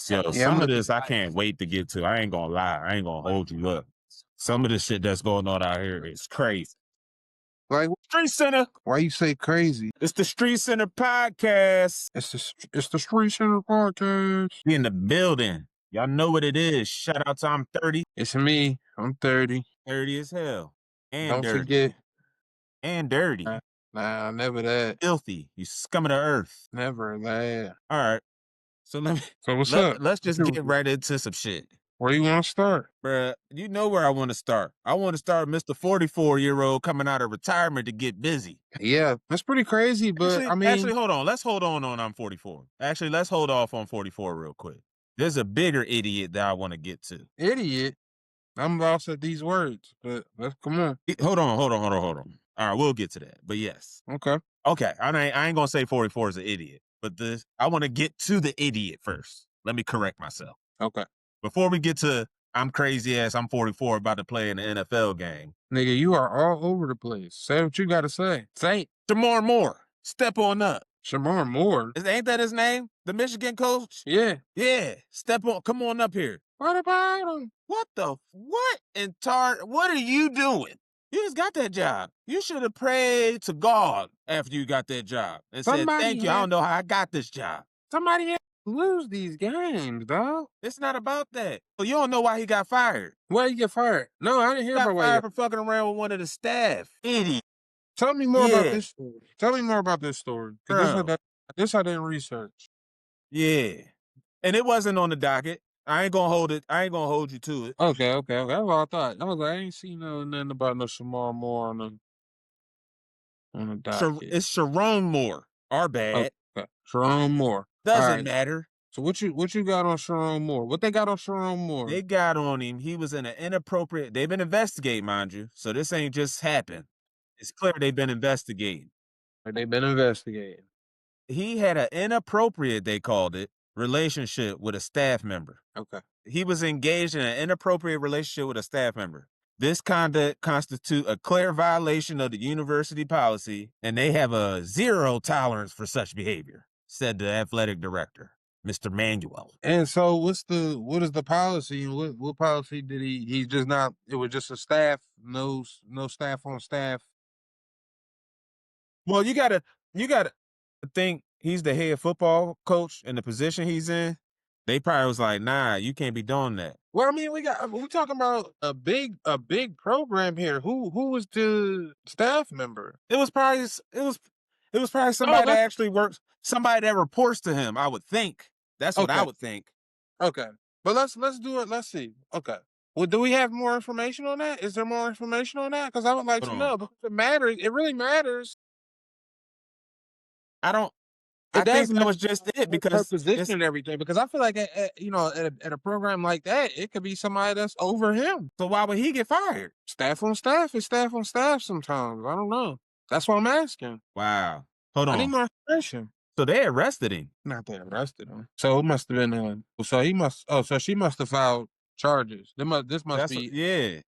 Yo, Yeah, some of this I can't wait to get to. I ain't gonna lie. I ain't gonna hold you up. Some of the shit that's going on out here is crazy. like, Street Center. why you say crazy? It's the StreetsCenter Podcast. It's the StreetsCenter Podcast. We in the building. Y'all know what it is. Shout out to I'm 30. It's me. I'm 30. 30 as hell. And Don't dirty. forget. And dirty. Nah, never that. Filthy. You scum of the earth. Never that. All right. So what's up? Let's just get right into some shit. Where you want to start? Bruh, you know where I want to start. I want to start Mr. 44-year-old coming out of retirement to get busy. Yeah, that's pretty crazy, but actually, hold on. Let's hold on I'm 44. Actually, let's hold off on 44 real quick. There's a bigger idiot that I want to get to. Idiot? I'm lost at these words, but let's come on. Hold on. All right, we'll get to that. But yes. Okay. I ain't gonna say 44 is an idiot, but I want to get to the idiot first. Let me correct myself. Okay. Before we get to I'm crazy ass, I'm 44 about to play in the NFL game. Nigga, you are all over the place. Say what you got to say. Say it. Shadour Moore, step on up. Shadour Moore? Ain't that his name? The Michigan coach? Yeah. Yeah. Come on up here. What about him? What are you doing? You just got that job. You should have prayed to God after you got that job and said, thank you. I don't know how I got this job. Somebody had to lose these games, dog. It's not about that. Well, you don't know why he got fired. Why he get fired? No, I didn't hear about why. He got fired for fucking around with one of the staff. Idiot. Tell me more about this story. Tell me more about this story. This I didn't research. Yeah. And it wasn't on the docket. I ain't gonna hold you to it. Okay. That's what I thought. I was like, I ain't seen nothing about no Shadour Moore on the docket. It's Sharone Moore. Our bad. Okay. Sharone Moore. Doesn't matter. So what you got on Sharone Moore? What they got on Sharone Moore? They got on him. He was in an inappropriate. They've been investigating, mind you. So this ain't just happened. It's clear they've been investigating. He had an inappropriate, they called it, relationship with a staff member. Okay. He was engaged in an inappropriate relationship with a staff member. This conduct constitutes a clear violation of the university policy, and they have a zero tolerance for such behavior, said the athletic director, Mr. Manuel. And so what is the policy, and what policy did he just not, it was just a staff, no staff on staff? Well, you gotta think he's the head football coach and the position he's in. They probably was like, nah, you can't be doing that. Well, I mean, we talking about a big program here. Who was the staff member? It was probably somebody that actually works, somebody that reports to him, I would think. That's what I would think. Okay. But let's do it. Let's see. Okay. Well, do we have more information on that? Is there more information on that? Because I would like to know, because it matters. It really matters. I think that was just it, because her position and everything. Because I feel like at a program like that, it could be somebody that's over him. So why would he get fired? Staff on staff is staff on staff sometimes. I don't know. That's what I'm asking. Wow. Hold on. I need more information. So they arrested him. Not they arrested him. So it must have been so she must have filed charges. This must be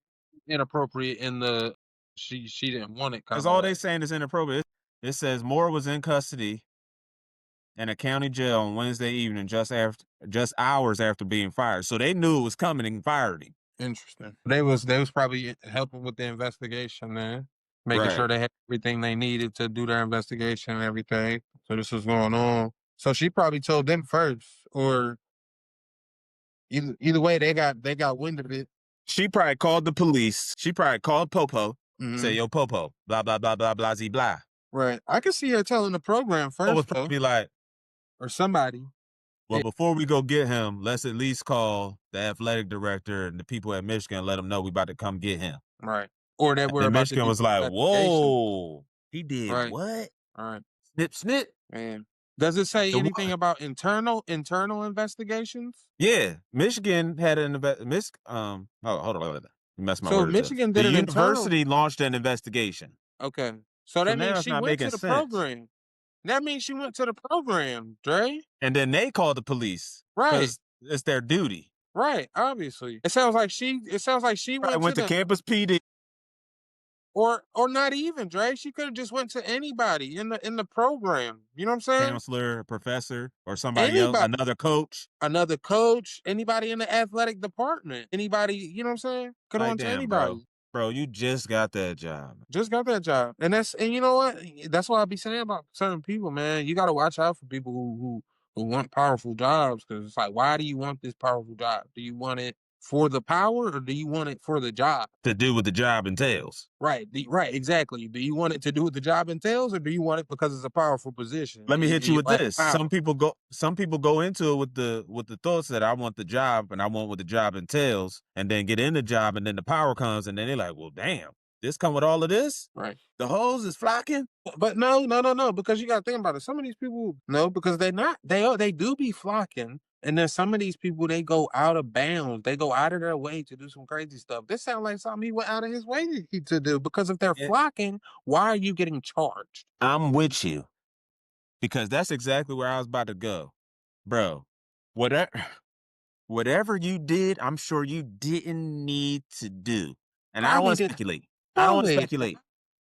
inappropriate in the she didn't want it. Because all they saying is inappropriate. It says Moore was in custody in a county jail on Wednesday evening, just hours after being fired. So they knew it was coming and fired him. Interesting. They was probably helping with the investigation, man. Making sure they had everything they needed to do their investigation and everything. So this was going on. So she probably told them first, or either way, they got wind of it. She probably called the police. She probably called Popo. Say, yo, Popo, blah, blah, blah, blah, blah, blah. Right. I can see her telling the program first, was probably like, or somebody. Well, before we go get him, let's at least call the athletic director and the people at Michigan and let them know we about to come get him. Right. Or that we're and about Michigan to was like, whoa, he did what? All right. Snip. Man. Does it say anything about internal investigations? Yeah. Michigan had an hold on. You messed my words up. Michigan did the university launched an investigation. Okay. So that means she went to the program. That means she went to the program, Dre. And then they called the police. Right. It's their duty. Right, obviously. It sounds like she went to Campus PD. Or not even, Dre. She could have just went to anybody in the program. You know what I'm saying? Counselor, professor, or somebody else, Anybody. another coach. Another coach, anybody in the athletic department, anybody, you know what I'm saying? Could have Like, went to damn, anybody. bro, you just got that job. Just got that job. And you know what? That's what I be saying about certain people, man. You got to watch out for people who want powerful jobs, because it's like, why do you want this powerful job? Do you want it for the power, or do you want it for the job? To do what the job entails. Right. Right. Exactly. Do you want it to do what the job entails, or do you want it because it's a powerful position? Let me hit you with this. Power. Some people go into it with the thoughts that I want the job and I want what the job entails, and then get in the job, and then the power comes, and then they're like, well, damn, this come with all of this? Right. The hose is flocking? But no, because you got to think about it. Some of these people, no, because they do be flocking. And then some of these people, they go out of bounds. They go out of their way to do some crazy stuff. This sounds like something he went out of his way to do, because if they're flocking, why are you getting charged? I'm with you, because that's exactly where I was about to go. Bro, whatever you did, I'm sure you didn't need to do. And I don't want to speculate. I don't want to speculate.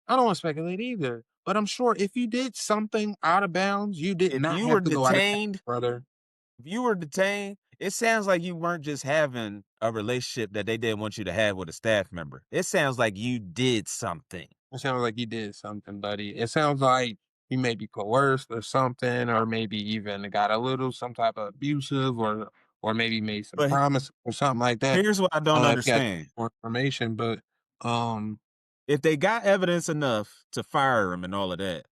I don't want to speculate either. But I'm sure if you did something out of bounds, you did not have to go out of bounds, brother. If you were detained, it sounds like you weren't just having a relationship that they didn't want you to have with a staff member. It sounds like you did something. It sounds like you did something, buddy. It sounds like you may be coerced or something, or maybe even got a little some type of abusive, or maybe made some promise or something like that. Here's what I don't understand. More information, but if they got evidence enough to fire him and all of that,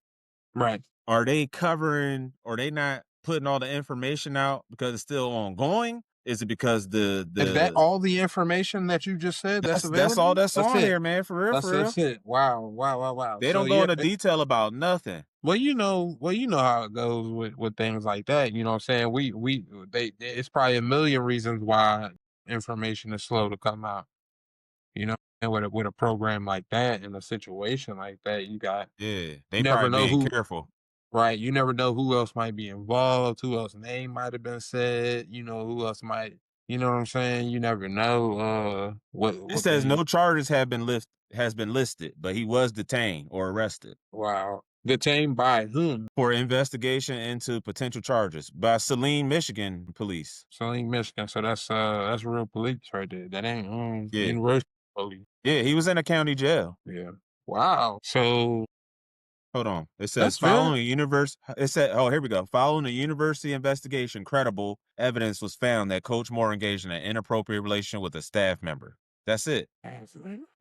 right? Are they covering? Are they not putting all the information out because it's still ongoing? Is it because is that all the information that you just said? That's all that's on here, man. For real, That's it. Wow. They don't go into detail about nothing. Well, you know how it goes with things like that. You know what I'm saying? It's probably a million reasons why information is slow to come out. You know, and with a program like that, in a situation like that, they never know being careful. Right, you never know who else might be involved, who else's name might have been said, who else might, you know what I'm saying? You never know what it says no charges has been listed, but he was detained or arrested. Wow. Detained by whom? For investigation into potential charges by Saline, Michigan police. Saline, Michigan. So that's real police right there. That ain't university police. Yeah, he was in a county jail. Yeah. Wow. So hold on. It says following here we go. Following a university investigation, credible evidence was found that Coach Moore engaged in an inappropriate relationship with a staff member. That's it.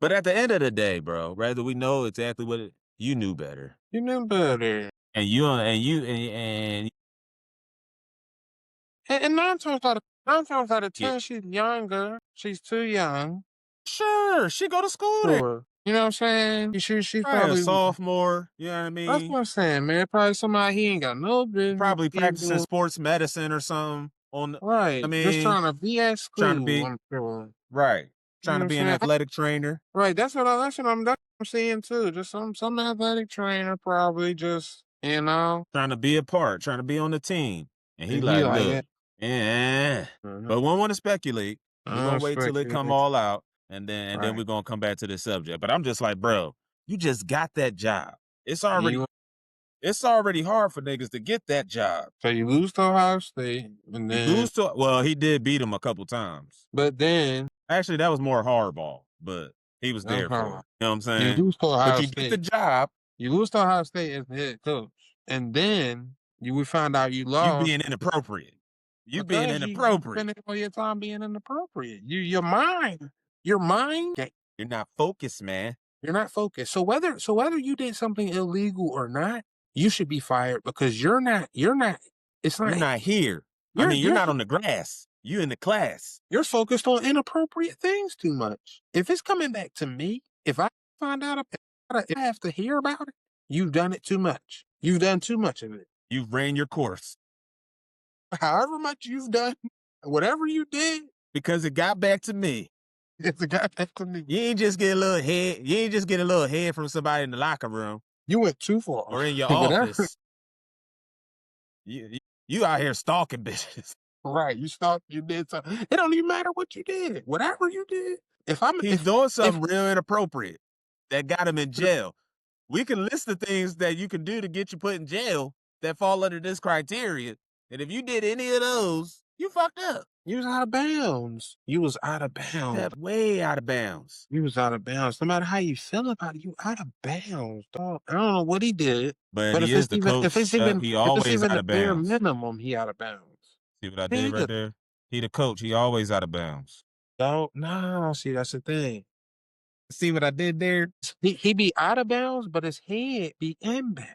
But at the end of the day, bro, whether we know exactly what you knew better. You knew better. And 9 times out of 10, she's younger. She's too young. Sure, she go to school there. You know what I'm saying? She probably a sophomore. You know what I mean? That's what I'm saying, man. Probably somebody he ain't got no business. Probably practicing sports medicine or something. Right. I mean, just trying to be at school. I'm sure. Right. Trying to be an athletic trainer. Right. That's what I'm seeing too. Just some athletic trainer, probably just, trying to be a part, trying to be on the team. And he like, look, but we don't want to speculate. We're going to wait till it come all out. And then we're going to come back to this subject. But I'm just like, bro, you just got that job. It's already hard for niggas to get that job. So you lose to Ohio State. And then well, he did beat him a couple times. But then actually, that was more hardball, but he was there for it. You know what I'm saying? You lose to Ohio State. Get the job. You lose to Ohio State as the head coach. And then you would find out you lost. You being inappropriate. You being inappropriate. Spending all your time being inappropriate. Your mind. You're not focused, man. You're not focused. So whether you did something illegal or not, you should be fired, because you're not. It's not. You're not here. You're not on the grass. You in the class. You're focused on inappropriate things too much. If it's coming back to me, if I find out, if I have to hear about it, you've done it too much. You've done too much of it. You've ran your course. However much you've done, whatever you did, because it got back to me. It's a guy back to me. You ain't just get a little head. You ain't just get a little head from somebody in the locker room. You went too far. Or in your office. You out here stalking bitches. Right. You stalked. You did something. It don't even matter what you did. Whatever you did. He's doing something real inappropriate. that got him in jail. We can list the things that you can do to get you put in jail that fall under this criteria. And if you did any of those, you fucked up. You was out of bounds. You was out of bounds. Step way out of bounds. You was out of bounds. No matter how you feel about it, you out of bounds, dog. I don't know what he did. But he is the coach. He always out of bare bounds. minimum, he out of bounds. See what I did right there? He the coach. He always out of bounds. No, see, that's the thing. See what I did there? He be out of bounds, but his head be in bounds.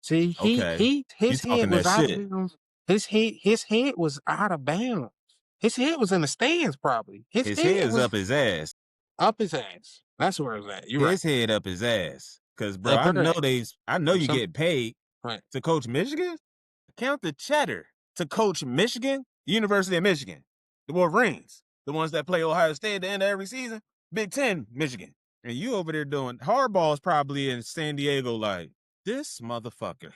See, his head was out of bounds. His head was out of bounds. His head was in the stands, probably. His head was up his ass. Up his ass. That's where it was at. You're right. His head up his ass. Because, bro, I know you get paid to coach Michigan. Count the cheddar to coach Michigan, University of Michigan, the Wolverines, the ones that play Ohio State at the end of every season, Big Ten, Michigan. And you over there doing Harbaugh's probably in San Diego like, this motherfucker.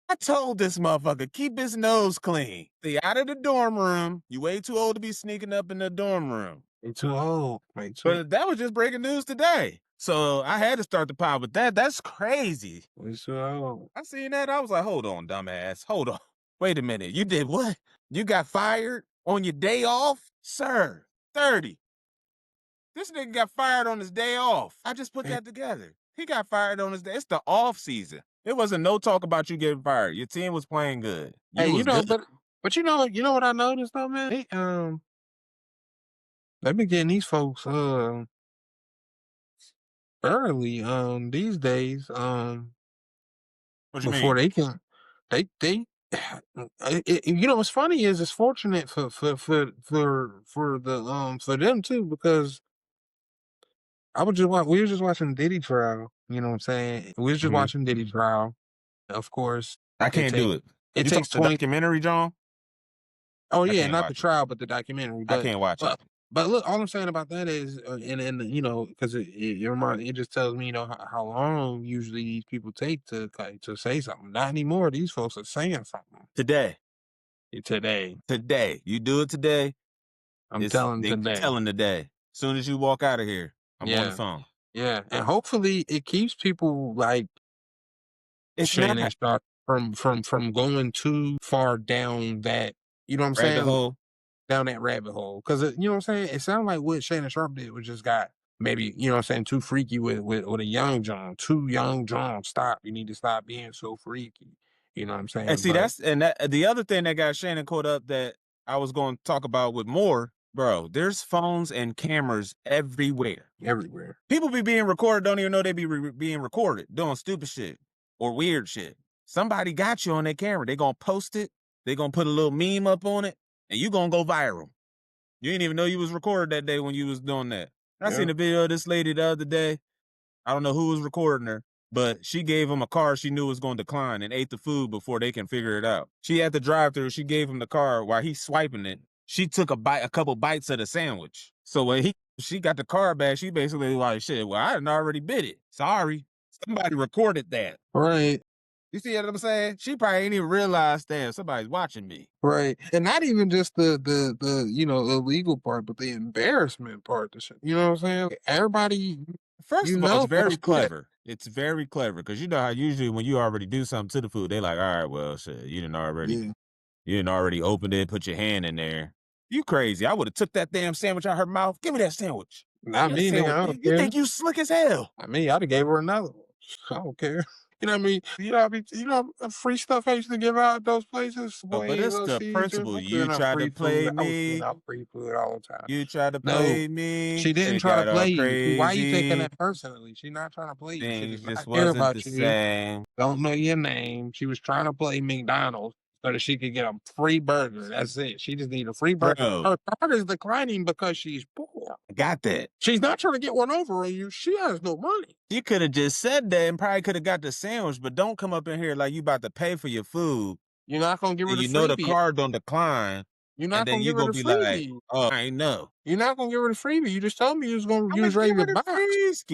I told this motherfucker, keep his nose clean. Stay out of the dorm room. You way too old to be sneaking up in the dorm room. You're too old. But that was just breaking news today. So I had to start the pod with that. That's crazy. You're too old. I seen that. I was like, hold on, dumbass. Hold on. Wait a minute. You did what? You got fired on your day off? Sir, 30. This nigga got fired on his day off. I just put that together. He got fired on his day. It's the off season. It wasn't no talk about you getting fired. Your team was playing good. But you know what I noticed though, man? They've been getting these folks early these days what you before mean? they you know what's funny is it's fortunate for them too, because we were just watching Diddy trial. You know what I'm saying? We was just watching Diddy trial. Of course, I can't do it. It takes 20 documentary, John. Oh yeah, not the trial, but the documentary. I can't watch it. But look, all I'm saying about that is, and you know, because it just tells me, you know, how long usually these people take to say something. Not anymore. These folks are saying something today. Today. You do it today. I'm telling today. As soon as you walk out of here, I'm on the phone. Yeah, and hopefully it keeps people like Shannon Sharp from going too far down that, you know what I'm saying? Down that rabbit hole. Because, you know what I'm saying? It sounded like what Shannon Sharp did was just got maybe, you know what I'm saying, too freaky with a young John. Too young John. Stop. You need to stop being so freaky. You know what I'm saying? And see, the other thing that got Shannon caught up that I was going to talk about with Moore, bro, there's phones and cameras everywhere. People be being recorded, don't even know they be being recorded, doing stupid shit or weird shit. Somebody got you on their camera. They going to post it. They going to put a little meme up on it. And you gonna go viral. You didn't even know you was recorded that day when you was doing that. I seen a video of this lady the other day. I don't know who was recording her, but she gave him a car she knew was going to decline and ate the food before they can figure it out. She had the drive-through. She gave him the car while he's swiping it. She took a couple bites of the sandwich. So when she got the car back, she basically like, shit, well, I done already bit it. Sorry. Somebody recorded that. Right. You see what I'm saying? She probably ain't even realized that somebody's watching me. Right. And not even just the you know, illegal part, but the embarrassment part. You know what I'm saying? Everybody. First of all, it's very clever. It's very clever because you know how usually when you already do something to the food, they like, all right, well, shit, you didn't already opened it, put your hand in there. You crazy. I would have took that damn sandwich out her mouth. Give me that sandwich. Not me, nigga. I don't care. You think you slick as hell? I mean, I'd have gave her another one. I don't care. You know what I mean? You know, free stuff I used to give out at those places. Boy, but it's the principle. You try to play me. I free food all the time. You try to play me. She didn't try to play you. Why are you taking that personally? She's not trying to play you. She just wasn't the same. Don't know your name. She was trying to play McDonald's so that she could get a free burger. That's it. She just needed a free burger. Her card is declining because she's poor. I got that. She's not trying to get one over on you. She has no money. You could have just said that and probably could have got the sandwich, but don't come up in here like you about to pay for your food. You're not going to give her the freebie. You know the card don't decline. You're not going to give her the freebie. Like, oh, I know. You're not going to give her the freebie. You just told me you was going to use ready to box.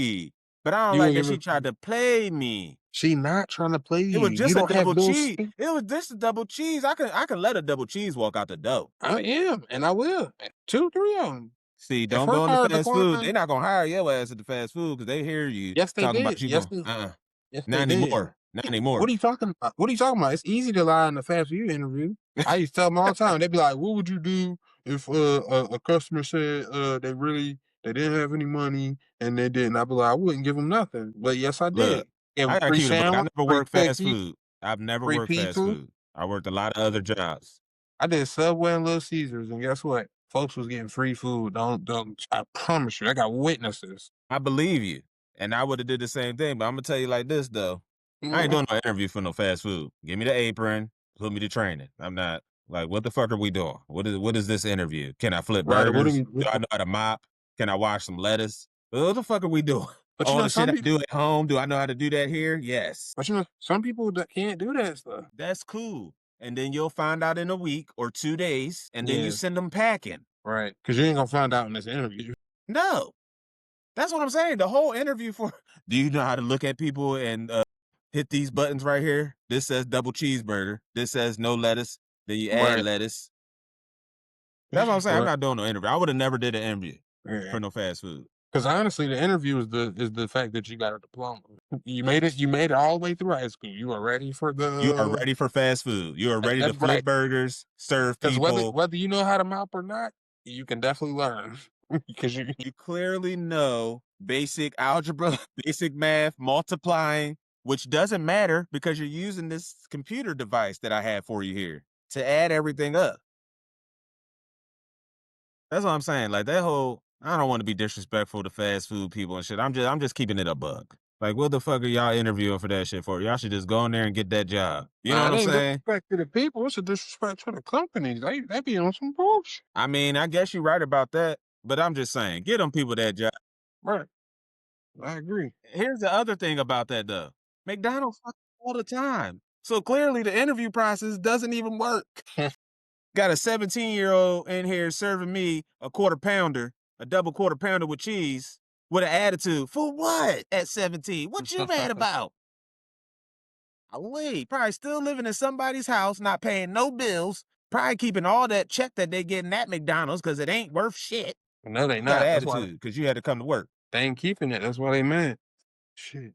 But I don't like that she tried to play me. She not trying to play you. It was just a double cheese. It was just a double cheese. I can let a double cheese walk out the door. I am, and I will. 2, 3 of them. See, don't go into fast food. They're not gonna hire your ass at the fast food because they hear you talking about you going. Yes, Not they anymore. did. Not anymore. What are you talking about? What are you talking about? It's easy to lie in the fast food interview. I used to tell them all the time. They'd be like, "What would you do if a customer said they didn't have any money and they didn't?" I'd be like, "I wouldn't give them nothing." But yes, I Look, did. Give I them gotta free keep it a buck. I sandwich, never free worked fast cookies, food. I've never free worked fast pizza. food. I worked a lot of other jobs. I did Subway and Little Caesars, and guess what? Folks was getting free food. Don't. I promise you, I got witnesses. I believe you, and I would have did the same thing. But I'm gonna tell you like this though. I ain't doing no interview for no fast food. Give me the apron, put me to training. I'm not like, what the fuck are we doing? What is this interview? Can I flip burgers? Do I know how to mop? Can I wash some lettuce? What the fuck are we doing? But all the shit I do at home, do I know how to do that here? Yes. But some people that can't do that stuff. That's cool. And then you'll find out in a week or 2 days, and then you send them packing. Right. Because you ain't gonna find out in this interview. No. That's what I'm saying. The whole interview do you know how to look at people and hit these buttons right here? This says double cheeseburger. This says no lettuce. Then you add lettuce. That's what I'm saying. I'm not doing no interview. I would have never did an interview for no fast food. Because honestly, the interview is the fact that you got a diploma. You made it all the way through high school. You are ready for You are ready for fast food. You are ready to flip burgers, serve people. Whether you know how to mop or not, you can definitely learn. Because you clearly know basic algebra, basic math, multiplying, which doesn't matter because you're using this computer device that I have for you here to add everything up. That's what I'm saying. Like that whole, I don't want to be disrespectful to fast food people and shit. I'm just keeping it a buck. Like, what the fuck are y'all interviewing for that shit for? Y'all should just go in there and get that job. You know what I'm saying? Disrespect to the people. It's a disrespect to the companies. They be on some bullshit. I mean, I guess you're right about that, but I'm just saying, get them people that job. Right. I agree. Here's the other thing about that, though. McDonald's fuck all the time. So clearly the interview process doesn't even work. Got a 17-year-old in here serving me a quarter pounder, a double quarter pounder with cheese, with an attitude. For what at 17? What you mad about? Probably still living in somebody's house, not paying no bills, probably keeping all that check that they getting at McDonald's because it ain't worth shit. No, they not. Got attitude because you had to come to work. They ain't keeping it. That's why they mad. Shit.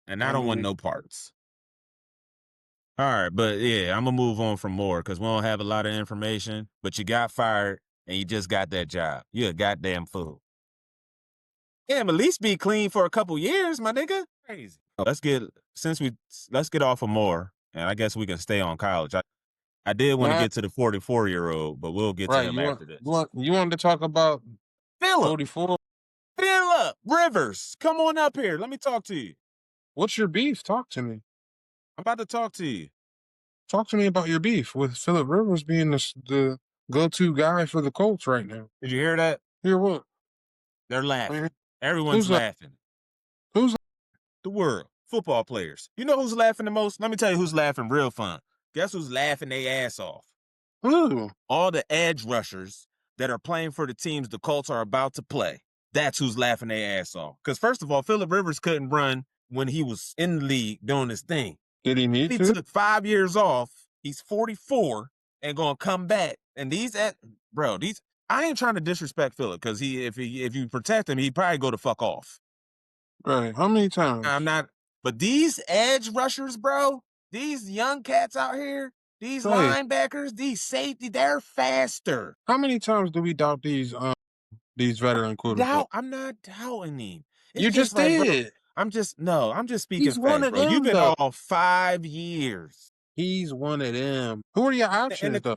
And I don't want no parts. All right, but yeah, I'm going to move on from more because we don't have a lot of information, but you got fired and you just got that job. You're a goddamn fool. Damn, at least be clean for a couple years, my nigga. Crazy. Let's get off of more, and I guess we can stay on college. I did want to get to the 44-year-old, but we'll get to him after this. You wanted to talk about Phillip. 44? Phillip Rivers, come on up here. Let me talk to you. What's your beef? Talk to me. I'm about to talk to you. Talk to me about your beef with Phillip Rivers being the go-to guy for the Colts right now. Did you hear that? Hear what? They're laughing. Everyone's laughing. Who's the world? Football players. You know who's laughing the most? Let me tell you who's laughing real fun. Guess who's laughing their ass off? Who? All the edge rushers that are playing for the teams the Colts are about to play. That's who's laughing their ass off. Because first of all, Phillip Rivers couldn't run when he was in the league doing his thing. Did he need to? He took 5 years off. He's 44 and gonna come back. And I ain't trying to disrespect Phillip because if you protect him, he'd probably go to fuck off. Right. How many times? I'm not. But these edge rushers, bro, these young cats out here, these linebackers, these safety, they're faster. How many times do we doubt these veteran quarterbacks? I'm not doubting him. You just did. Bro, I'm just speaking facts, bro. You've been all 5 years. He's one of them. Who are your options, though?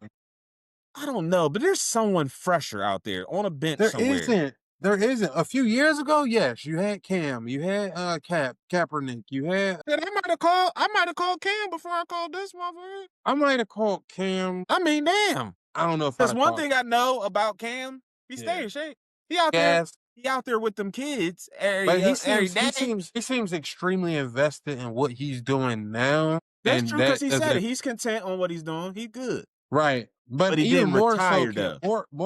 I don't know, but there's someone fresher out there on a bench somewhere. There isn't. A few years ago, yes, you had Cam, you had Kaepernick, you had. I might have called Cam before I called this motherfucker. I might have called Cam. I mean, damn. I don't know if there's one thing I know about Cam. He stay in shape. He out there. He out there with them kids. He seems extremely invested in what he's doing now. That's true because he said it. He's content on what he's doing. He's good. Right. But he didn't retire, though.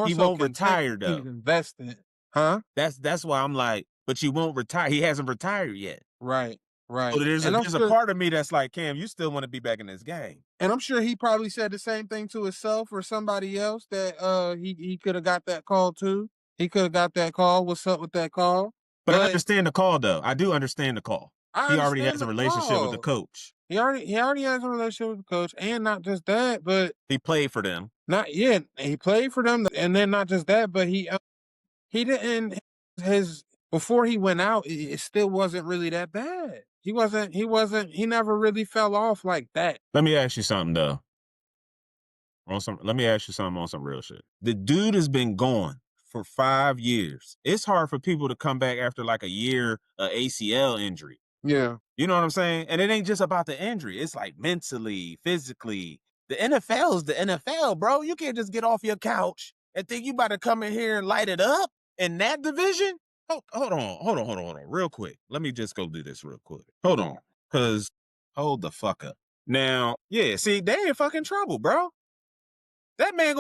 He won't retire, though. He's invested. Huh? That's why I'm like, but you won't retire. He hasn't retired yet. Right. So there's a part of me that's like, Cam, you still want to be back in this game. And I'm sure he probably said the same thing to himself or somebody else that he could have got that call too. He could have got that call. What's up with that call? But I understand the call, though. I do understand the call. I He already understand has a the relationship with the call. coach. He already has a relationship with the coach, and not just that, but He played for them. not yet. He played for them, and then not just that, but he didn't his before he went out. It still wasn't really that bad. He never really fell off like that. Let me ask you something though. Let me ask you something on some real shit. The dude has been gone for 5 years. It's hard for people to come back after like a year ACL injury. Yeah. You know what I'm saying? And it ain't just about the injury. It's like mentally, physically. The NFL is the NFL, bro. You can't just get off your couch and think you about to come in here and light it up in that division. Hold on, real quick. Let me just go do this real quick. Hold on, because hold the fuck up. Now, yeah, see, they in fucking trouble, bro. That man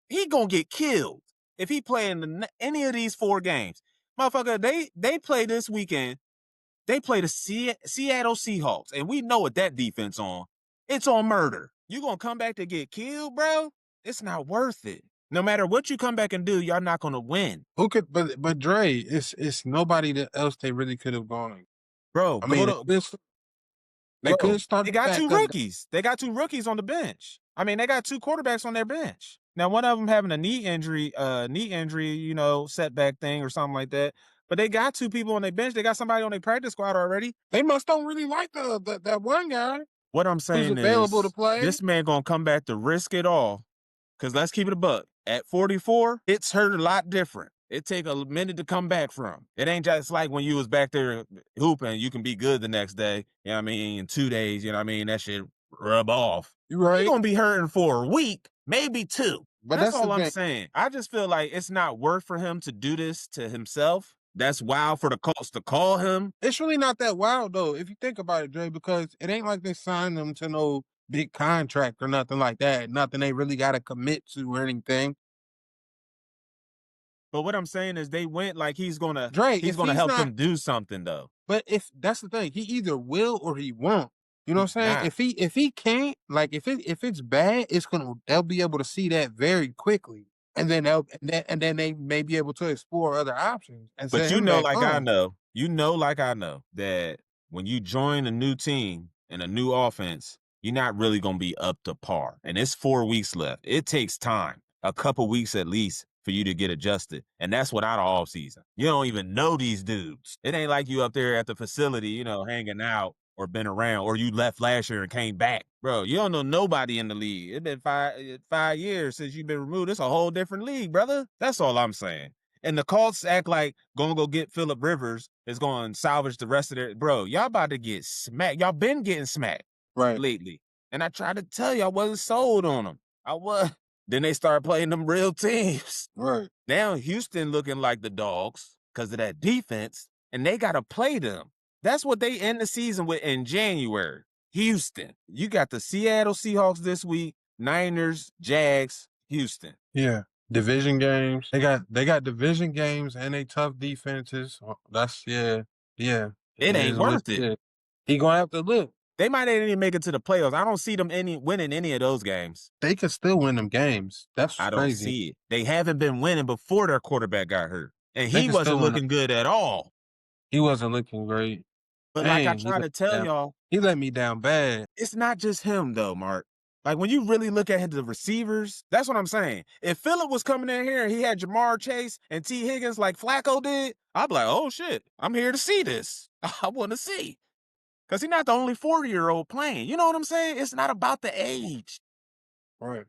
he gonna get killed if he play in any of these 4 games. Motherfucker, they play this weekend. They play the Seattle Seahawks, and we know what that defense on. It's on murder. You gonna come back to get killed, bro? It's not worth it. No matter what you come back and do, y'all not gonna win. Who could? But Dre, it's nobody else they really could have gone. Bro, I mean, they couldn't start. They got 2 rookies. They got 2 rookies on the bench. I mean, they got 2 quarterbacks on their bench. Now, one of them having a knee injury, setback thing or something like that. But they got 2 people on their bench. They got somebody on their practice squad already. They must don't really like that one guy. What I'm saying is available to play. This man gonna come back to risk it all. Because let's keep it a buck. At 44, it's hurt a lot different. It take a minute to come back from. It ain't just like when you was back there hooping, you can be good the next day. You know what I mean? In 2 days, you know what I mean? That shit rub off. You're right. You're going to be hurting for a week, maybe 2. But that's all I'm saying. I just feel like it's not worth for him to do this to himself. That's wild for the Colts to call him. It's really not that wild, though, if you think about it, Dre, because it ain't like they signed him to no big contract or nothing like that. Nothing they really got to commit to or anything. But what I'm saying is they went like he's gonna help them do something though. But if that's the thing, he either will or he won't. You know what I'm saying? If he can't, like if it's bad, they'll be able to see that very quickly. And then they may be able to explore other options. But you know like I know that when you join a new team and a new offense, you're not really gonna be up to par. And it's 4 weeks left. It takes time, a couple weeks at least, for you to get adjusted. And that's without an off season. You don't even know these dudes. It ain't like you up there at the facility, hanging out or been around, or you left last year and came back. Bro, you don't know nobody in the league. It's been 5 years since you've been removed. It's a whole different league, brother. That's all I'm saying. And the Colts act like gonna go get Phillip Rivers is going to salvage the rest of their... Bro, y'all about to get smacked. Y'all been getting smacked lately. And I tried to tell you I wasn't sold on them. I was... Then they start playing them real teams. Right. Now Houston looking like the dogs because of that defense, and they got to play them. That's what they end the season with in January. Houston. You got the Seattle Seahawks this week, Niners, Jags, Houston. Yeah. Division games. They got division games and they tough defenses. It ain't worth it. He gonna have to look. They might not even make it to the playoffs. I don't see them winning any of those games. They could still win them games. That's crazy. I don't see it. They haven't been winning before their quarterback got hurt. And he wasn't looking good at all. He wasn't looking great. But like I try to tell y'all. He let me down bad. It's not just him, though, Mark. Like, when you really look at the receivers, that's what I'm saying. If Phillip was coming in here and he had Jamar Chase and T. Higgins like Flacco did, I'd be like, oh, shit, I'm here to see this. I want to see. Because he's not the only 40-year-old playing. You know what I'm saying? It's not about the age. Right.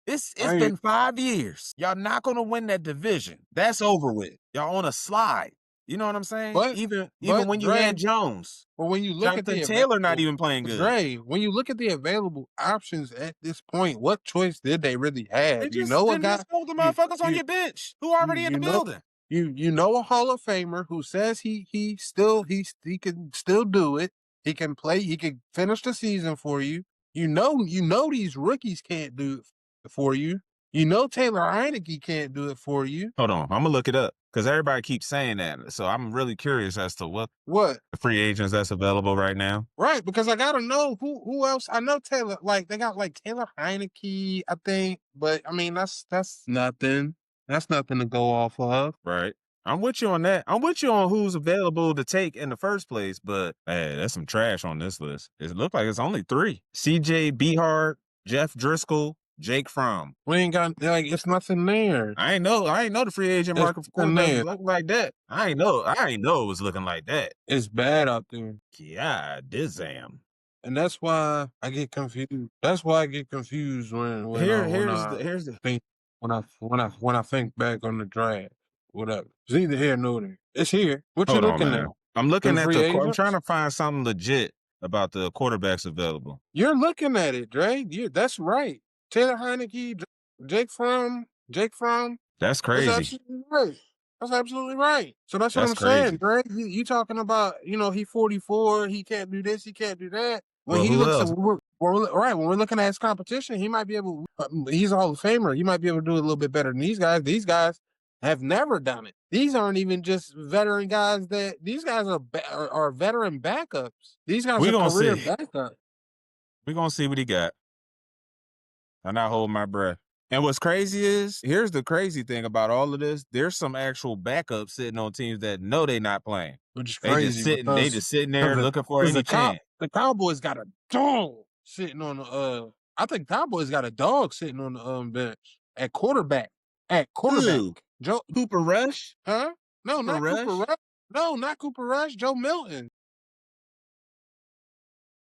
It's been 5 years. Y'all not going to win that division. That's over with. Y'all on a slide. You know what I'm saying? Even when you had Jones. But when you look at Taylor not even playing good. Dre, when you look at the available options at this point, what choice did they really have? Just hold the motherfuckers on your bench who are already in the building. You know a Hall of Famer who says he can still do it. He can play. He can finish the season for you. You know these rookies can't do it for you. You know Taylor Heineke can't do it for you. Hold on, I'm gonna look it up because everybody keeps saying that. So I'm really curious as to what the free agents that's available right now. Right, because I gotta know who else. I know Taylor. Like they got like Taylor Heineke, I think. But I mean that's nothing. That's nothing to go off of. Right. I'm with you on that. I'm with you on who's available to take in the first place, but hey, that's some trash on this list. It looked like it's only 3. CJ Beathard, Jeff Driscoll, Jake Fromm. We ain't got it's nothing there. I ain't know the free agent market for quarterbacks was looking like that. I ain't know it was looking like that. It's bad out there. Yeah, dizam. And that's why I get confused. That's why I get confused when I think back on the draft. Whatever. It's either here nor there. It's here. What you looking at? I'm looking at I'm trying to find something legit about the quarterbacks available. You're looking at it, Dre. That's right. Taylor Heineke, Jake Fromm. That's crazy. That's absolutely right. That's absolutely right. So that's what I'm saying, Dre. You talking about, he 44, he can't do this, he can't do that. When he looks at when we're looking at his competition, he might be able. He's a Hall of Famer. He might be able to do it a little bit better than these guys. These guys have never done it. These aren't even just veteran guys. These guys are veteran backups. These guys are career backups. We're gonna see what he got. I'm not holding my breath. And what's crazy is, here's the crazy thing about all of this. There's some actual backups sitting on teams that know they're not playing. Which is crazy. They just sitting there looking for any chance. The Cowboys got a dog sitting on the I think Cowboys got a dog sitting on the bench at quarterback. Ooh, Joe Cooper Rush? Huh? No, not Cooper Rush. No, not Cooper Rush. Joe Milton.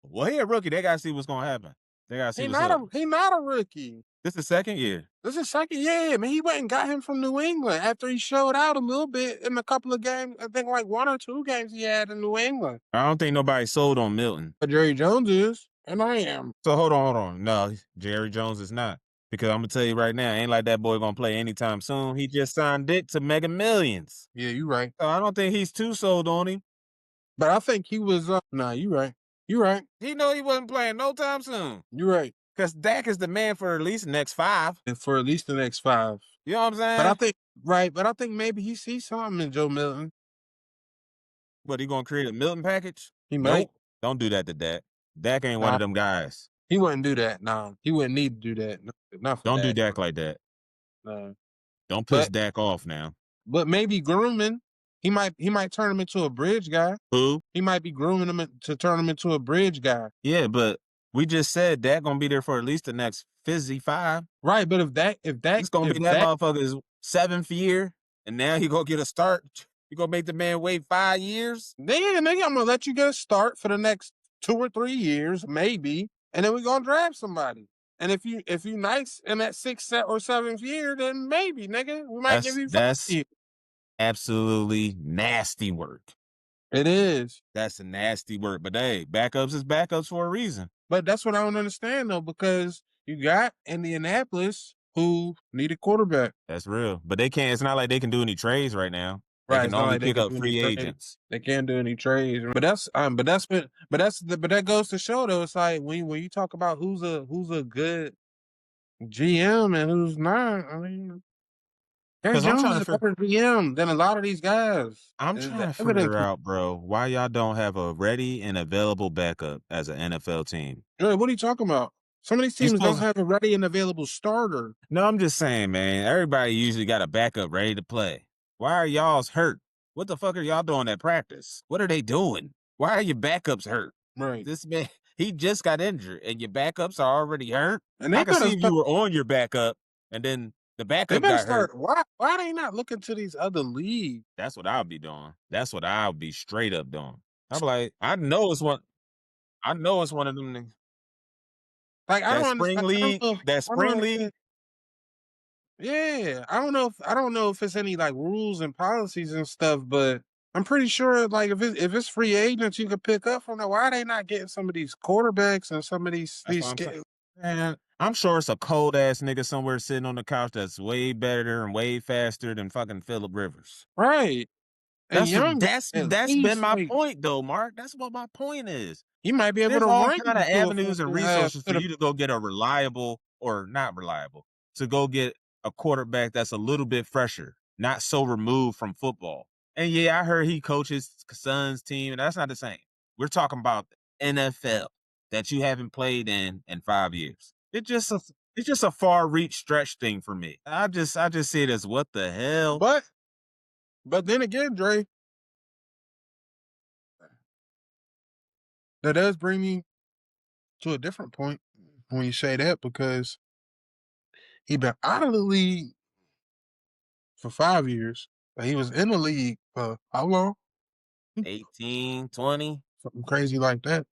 Well, he a rookie. They gotta see what's gonna happen. They gotta see what's up. He not a rookie. This is second year. This is second year. Man, he went and got him from New England after he showed out a little bit in a couple of games. I think like 1 or 2 games he had in New England. I don't think nobody sold on Milton. But Jerry Jones is, and I am. So hold on. No, Jerry Jones is not. Because I'm gonna tell you right now, ain't like that boy gonna play anytime soon. He just signed Dick to Mega Millions. Yeah, you right. So I don't think he's too sold on him. But I think he was. Nah, you right. You right. He know he wasn't playing no time soon. You right. Because Dak is the man for at least the next 5. And for at least the next 5. You know what I'm saying? But I think maybe he sees something in Joe Milton. What, he gonna create a Milton package? He might. Nope. Don't do that to Dak. Dak ain't one of them guys. He wouldn't do that. No, he wouldn't need to do that. Not for Don't do Dak. Dak like that. No. Don't piss Dak off now. But maybe grooming. He might turn him into a bridge guy. Who? He might be grooming him to turn him into a bridge guy. Yeah, but we just said Dak gonna be there for at least the next 5. Right, but if Dak, it's gonna be that motherfucker's 7th year, and now he gonna get a start. You gonna make the man wait 5 years? Yeah, nigga, I'm gonna let you get a start for the next 2 or 3 years, maybe, and then we gonna draft somebody. And if you nice in that 6th or 7th year, then maybe, nigga, we might give you 5 years. Absolutely nasty work. It is. That's a nasty work. But hey, backups is backups for a reason. But that's what I don't understand though, because you got Indianapolis who need a quarterback. That's real. But they can't. It's not like they can do any trades right now. They Right, can only pick up free agents. They can't do any trades. But that goes to show though. It's like when you talk about who's a good GM and who's not. I mean, Jerry Jones is a better GM than a lot of these guys. I'm trying to figure out, bro, why y'all don't have a ready and available backup as an NFL team. What are you talking about? Some of these teams don't have a ready and available starter. No, I'm just saying, man. Everybody usually got a backup ready to play. Why are y'all's hurt? What the fuck are y'all doing at practice? What are they doing? Why are your backups hurt? Right. This man, he just got injured, and your backups are already hurt. And I can see if you were on your backup, and then the backup got hurt. Why are they not looking to these other leagues? That's what I'll be doing. That's what I'll be straight up doing. I'm like, I know it's one of them things. Like that spring league. Yeah, I don't know if it's any like rules and policies and stuff, but I'm pretty sure like if it's free agents you can pick up from that. Why are they not getting some of these quarterbacks and some of these Man, I'm sure it's a cold ass nigga somewhere sitting on the couch that's way better and way faster than fucking Phillip Rivers. Right. That's been my point though, Mark. That's what my point is. He might be able There's to all kind of avenues and resources for you to go get a reliable or not reliable to go get a quarterback that's a little bit fresher, not so removed from football. And yeah, I heard he coaches son's team, and that's not the same. We're talking about the NFL that you haven't played in 5 years. It's It's just a far reach stretch thing for me. I just see it as what the hell. But then again, Dre, that does bring me to a different point when you say that, because he been out of the league for 5 years, but he was in the league for how long? 18, 20? Something crazy like that.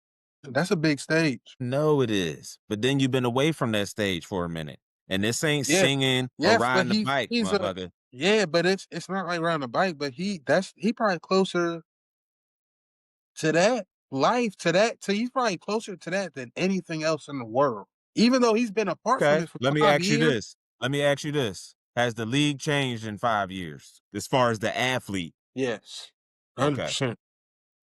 That's a big stage. No, it is. But then you've been away from that stage for a minute. And this ain't Yeah. singing or Yes, but riding the bike, he's motherfucker. yeah, but it's not like riding a bike, but he probably closer to that life, he's probably closer to that than anything else in the world. Even though he's been apart from Okay, it for let me 5 ask you years. this. Let me ask you this. Has the league changed in 5 years as far as the athlete? Yes. Okay. 100%.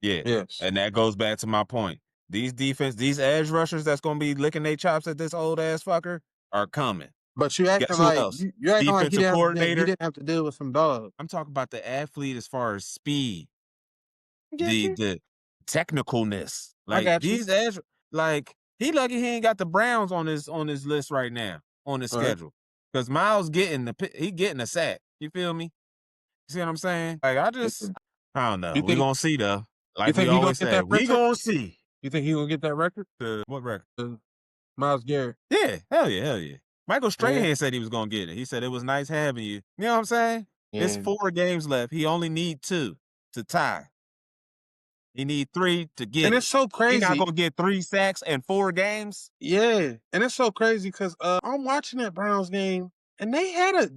Yeah. Yes. And that goes back to my point. These edge rushers that's going to be licking their chops at this old ass fucker are coming. But you acting Guess who like else? you acting like he Defensive he coordinator. didn't have to deal with some dogs. I'm talking about the athlete as far as speed, Get you? the technicalness. I Like got you. these edge, like he lucky he ain't got the Browns on his list right now on his Right. schedule, because Myles getting a sack. You feel me? You see what I'm saying? Like I don't know. You We think gonna see though. Like think we he gonna always get say, that we record? gonna see. you think he gonna get that record? What record? Myles Garrett. Yeah, hell yeah. Michael Strahan Yeah. said he was gonna get it. He said it was nice having you. You know what I'm saying? It's Yeah. 4 games left. He only need 2 to tie. He need 3 to get And it. it's so He not crazy. gonna get 3 sacks in 4 games. Yeah. And it's so crazy because I'm watching that Browns game, and they had a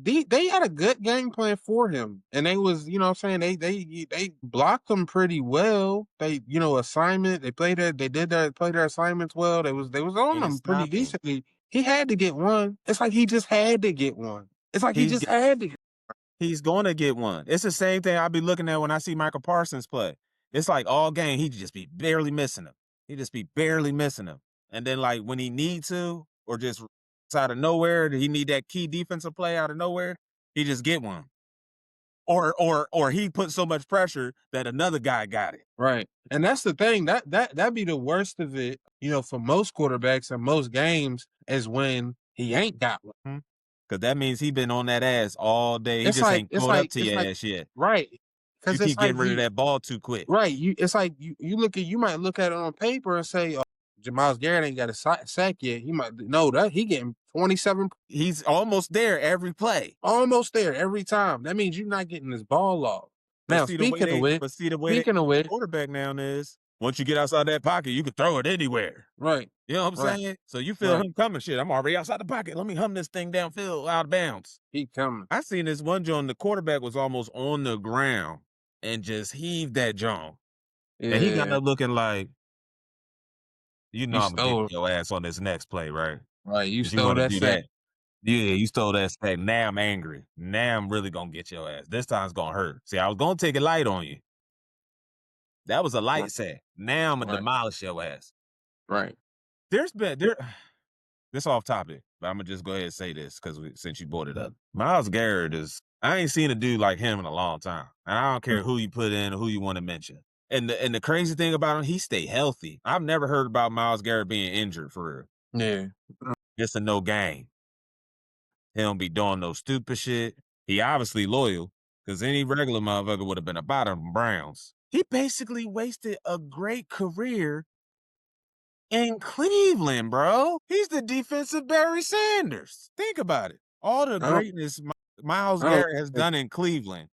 good game plan for him. And they was, you know what I'm saying, they blocked him pretty well. They, assignment, they played their assignments well. They was on Can't him pretty stop him. decently. He had to get one. It's like he just had to get one. It's like he just had to. He's gonna get one. It's the same thing I'll be looking at when I see Michael Parsons play. It's like all game he just be barely missing him. He just be barely missing him. And then like when he needs to, or just out of nowhere, he need that key defensive play out of nowhere, he just get one. Or he put so much pressure that another guy got it. Right. And that's the thing. That'd be the worst of it, for most quarterbacks in most games, is when he ain't got one. Cause that means he been on that ass all day. He It's just like- ain't it's caught like- up to it's your like- ass yet. Right. You Because keep getting rid of that ball too quick. Right. It's like you might look at it on paper and say, oh, Myles Garrett ain't got a sack yet. He might know that he getting 27. He's almost there every play. Almost there every time. That means you're not getting this ball off. Now, speaking of which, quarterback now is, once you get outside that pocket, you can throw it anywhere. right. You know what I'm Right. saying? So you feel him coming. Shit, I'm already outside the pocket. Let me hum this thing downfield, out of bounds. He coming. I seen this one joint. The quarterback was almost on the ground and just heaved that joint. Yeah. And he got up looking like, I'm gonna stole get your ass on this next play, right? Right. You 'Cause stole wanna that do sack. Yeah, you stole that sack. Now I'm angry. Now I'm really gonna get your ass. This time's gonna hurt. See, I was gonna take it light on you. That was a light sack. Now I'm gonna demolish your ass. Right. This off topic, but I'm gonna just go ahead and say this because since you brought it up. Myles Garrett I ain't seen a dude like him in a long time. And I don't care who you put in or who you want to mention. And the crazy thing about him, he stay healthy. I've never heard about Myles Garrett being injured for real. Yeah. Just a no game. He don't be doing no stupid shit. He obviously loyal, because any regular motherfucker would have been about him Browns. He basically wasted a great career in Cleveland, bro. He's the defensive Barry Sanders. Think about it. All the greatness Myles Garrett has done in Cleveland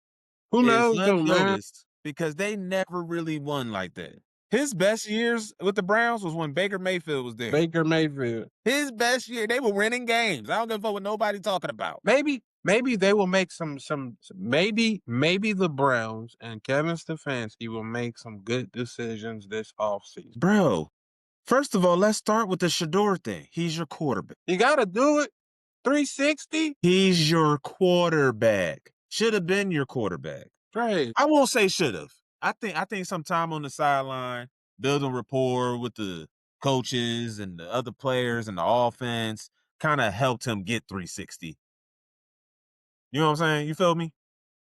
Who knows, though, man? unnoticed because they never really won like that. His best years with the Browns was when Baker Mayfield was there. Baker Mayfield. His best year, they were winning games. I don't give a fuck what nobody talking about. Maybe they will make maybe the Browns and Kevin Stefanski will make some good decisions this offseason. Bro, first of all, let's start with the Shadour thing. He's your quarterback. You got to do it. 360? He's your quarterback. Should have been your quarterback. Right. I won't say should have. I think some time on the sideline, building rapport with the coaches and the other players and the offense kind of helped him get 360. You know what I'm saying? You feel me?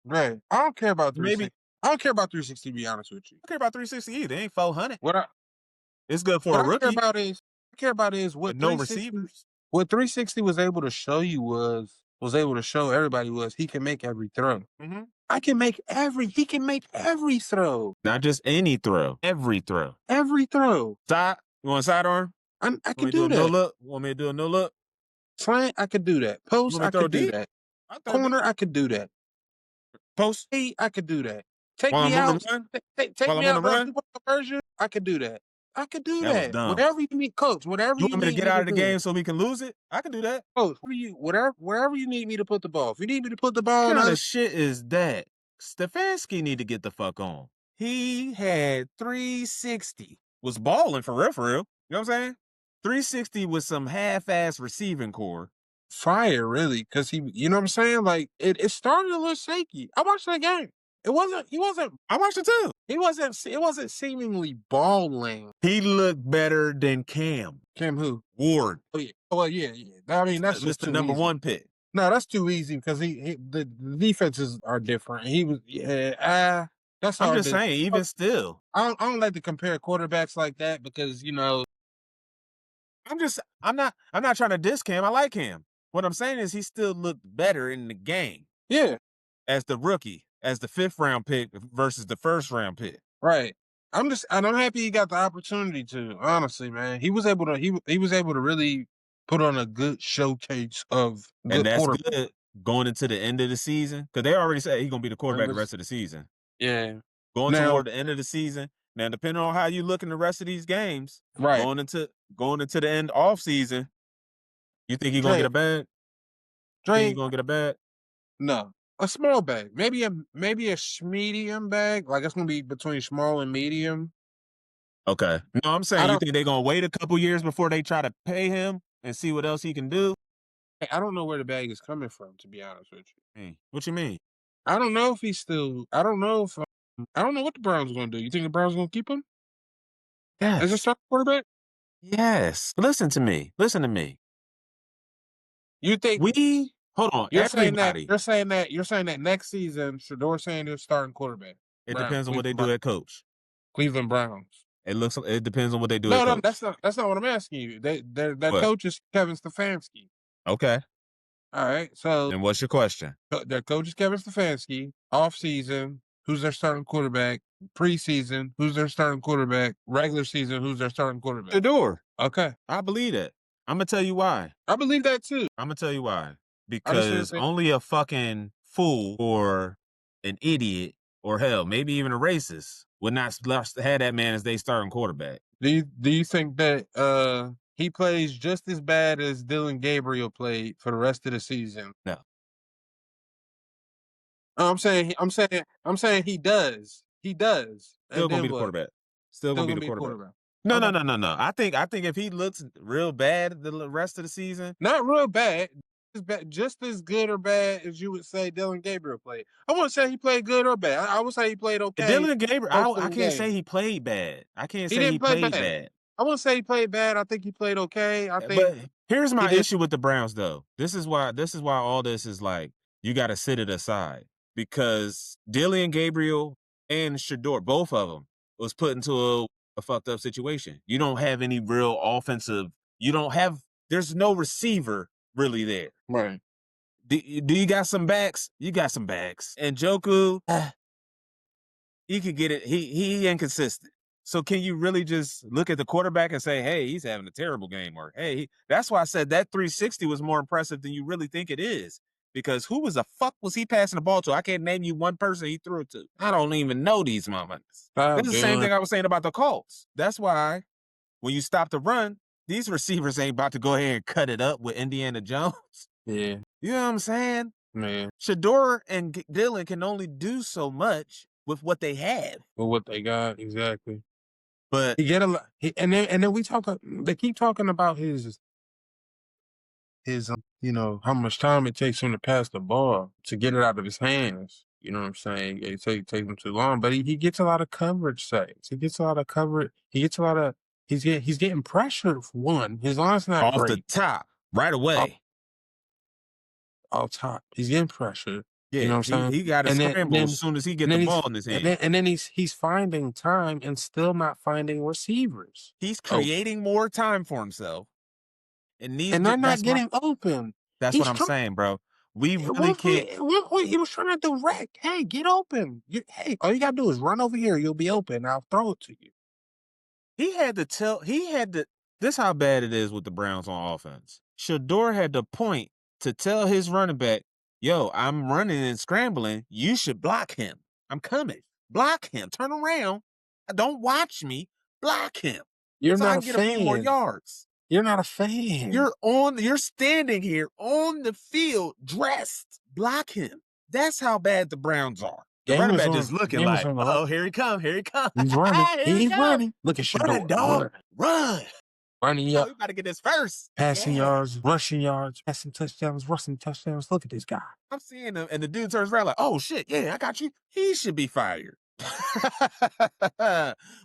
Right. I don't care about 360. I don't care about 360, to be honest with you. I don't care about 360 either. It ain't 400. What It's good for a rookie. I care about is what no 360 receivers. What 360 was able to show you was able to show everybody was he can make every throw. Mm-hmm. He can make every throw. Not just any throw, every throw. Every throw. Side, you want a sidearm? I can do that. No look? Want me to do a no look? Slant, I could do that. Post, I could do that. Corner, I could do that. Post, I could do that. Take while me I'm on out. the run? Take While me I'm on out. the run? Conversion, I could do that. I could do That was that. dumb. Whatever you need, coach. Whatever You you want me to need get out of the do. game so we can lose it? I can do that. Coach, wherever you need me to put the ball. If you need me to put the ball What on kind of shit is that? Stefanski need to get the fuck on. He had 360. Was balling for real, for real. You know what I'm saying? 360 with some half-ass receiving core. fire, really, because you know what I'm saying? Like, it started a little shaky. I watched that game. I watched it too. It wasn't seemingly balling. He looked better than Cam. Cam who? Ward. Oh, yeah. Well, yeah. I mean, that's just the number easy. one pick. No, that's too easy because the defenses are different. He was, that's hard. I'm just saying, even still. I don't like to compare quarterbacks like that because, I'm not trying to diss Cam. I like him. What I'm saying is he still looked better in the game. Yeah. As the rookie, as the 5th round pick versus the 1st round pick. Right. I'm happy he got the opportunity to, honestly, man. He was able to really put on a good showcase of good And that's quarterback. good going into the end of the season. Because they already said he's gonna be the quarterback the rest of the season. Yeah. Going toward the end of the season. Now, depending on how you look in the rest of these games, right. Going into the end off season, you think he's gonna get a bag? Think he's gonna get a bag? No. A small bag. Maybe a medium bag. Like it's gonna be between small and medium. Okay. No, I'm saying you think they're gonna wait a couple years before they try to pay him and see what else he can do? I don't know where the bag is coming from, to be honest with you. What you mean? I don't know if I don't know what the Browns are gonna do. You think the Browns are gonna keep him? Yes. As a starting quarterback? Yes. Listen to me. You think hold on. You're saying that next season, Shadour Sanders starting quarterback. It depends on what they do at coach. Cleveland Browns. It depends on what they do at coach. No, that's not what I'm asking you. Their coach is Kevin Stefanski. Okay. All right. So and what's your question? Their coach is Kevin Stefanski. Off season, who's their starting quarterback? Preseason, who's their starting quarterback? Regular season, who's their starting quarterback? Shadour. Okay. I believe that. I'm gonna tell you why. I believe that too. I'm gonna tell you why. Because only a fucking fool or an idiot or hell, maybe even a racist would not have that man as their starting quarterback. Do you think that he plays just as bad as Dillon Gabriel played for the rest of the season? No. I'm saying he does. He does. Still gonna be the quarterback. Still gonna be the quarterback. No. I think if he looks real bad the rest of the season. Not real bad. Just as good or bad as you would say Dillon Gabriel played. I wouldn't say he played good or bad. I would say he played okay. Dillon Gabriel, I can't say he played bad. I can't say he played bad. I wouldn't say he played bad. I think he played okay. But here's my issue with the Browns, though. This is why all this is like, you got to sit it aside. Because Dillon Gabriel and Shadour, both of them, was put into a fucked up situation. You don't have any real offensive. There's no receiver really there. Right. Do you got some backs? You got some backs. And Joku, he could get it. He inconsistent. So can you really just look at the quarterback and say, hey, he's having a terrible game? Or, hey, that's why I said that 360 was more impressive than you really think it is. Because who was the fuck was he passing the ball to? I can't name you one person he threw it to. I don't even know these moments. That's the same thing I was saying about the Colts. That's why when you stop the run, these receivers ain't about to go ahead and cut it up with Indiana Jones. Yeah. You know what I'm saying? Man. Shadour and Dillon can only do so much with what they have. With what they got, exactly. But he get a lot. And then we talk. They keep talking about his how much time it takes him to pass the ball to get it out of his hands. You know what I'm saying? It takes him too long, but he gets a lot of coverage saves. He gets a lot of coverage. He's getting pressured for one. His line's not off great. the top right away. Off top, he's getting pressured. Yeah, you know what I'm saying? He got to scramble as soon as he gets the ball in his hand. And then he's finding time and still not finding receivers. He's creating more time for himself. It needs and to, they're not getting open. That's what I'm saying, bro. We really can't. He was trying to direct. Hey, get open. Hey, all you gotta do is run over here. You'll be open. I'll throw it to you. This is how bad it is with the Browns on offense. Shadour had to point to tell his running back, yo, I'm running and scrambling. You should block him. I'm coming. Block him. Turn around. Don't watch me. Block him. You're so not I a can get a few more fan. yards. You're not a fan. You're standing here on the field dressed. Block him. That's how bad the Browns are. The running back just looking like, oh, here he come. Here he come. He's running. He's running. Look at Shadour. Run, dog. Run. Running you got to get this first. Passing yards, rushing yards, passing touchdowns, rushing touchdowns. Look at this guy. I'm seeing him, and the dude turns around like, oh, shit, yeah, I got you. He should be fired.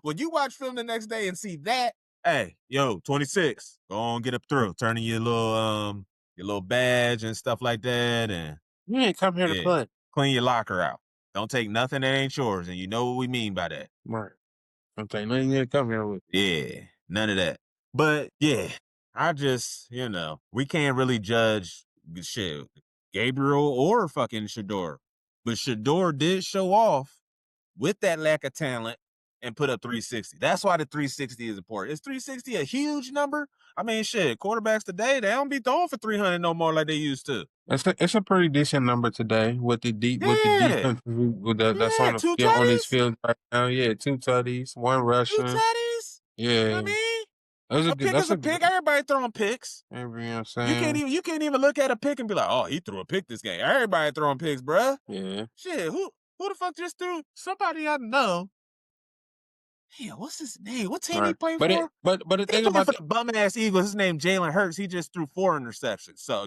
When you watch film the next day and see that, hey, yo, 26, go on, get up through. Turn in your little badge and stuff like that. And you ain't come here to play. Clean your locker out. Don't take nothing that ain't yours, and you know what we mean by that. Right. Don't take nothing you come here with. Yeah, none of that. But, yeah, I just, we can't really judge shit, Gabriel or fucking Shadour. But Shadour did show off with that lack of talent and put up 360. That's why the 360 is important. Is 360 a huge number? I mean, shit, quarterbacks today, they don't be throwing for 300 no more like they used to. It's a pretty decent number today with the defense that's on this field right now. Yeah, 2 tutties, 1 rushing. 2 tutties? Yeah. I mean, a pick is a pick. Everybody throwing picks. You know what I'm saying? You can't even look at a pick and be like, oh, he threw a pick this game. Everybody throwing picks, bruh. Yeah. Shit, who the fuck just threw? Somebody I know. Yeah, what's his name? What team he playing for? But the thing about the bum ass Eagles, his name Jalen Hurts. He just threw 4 interceptions. So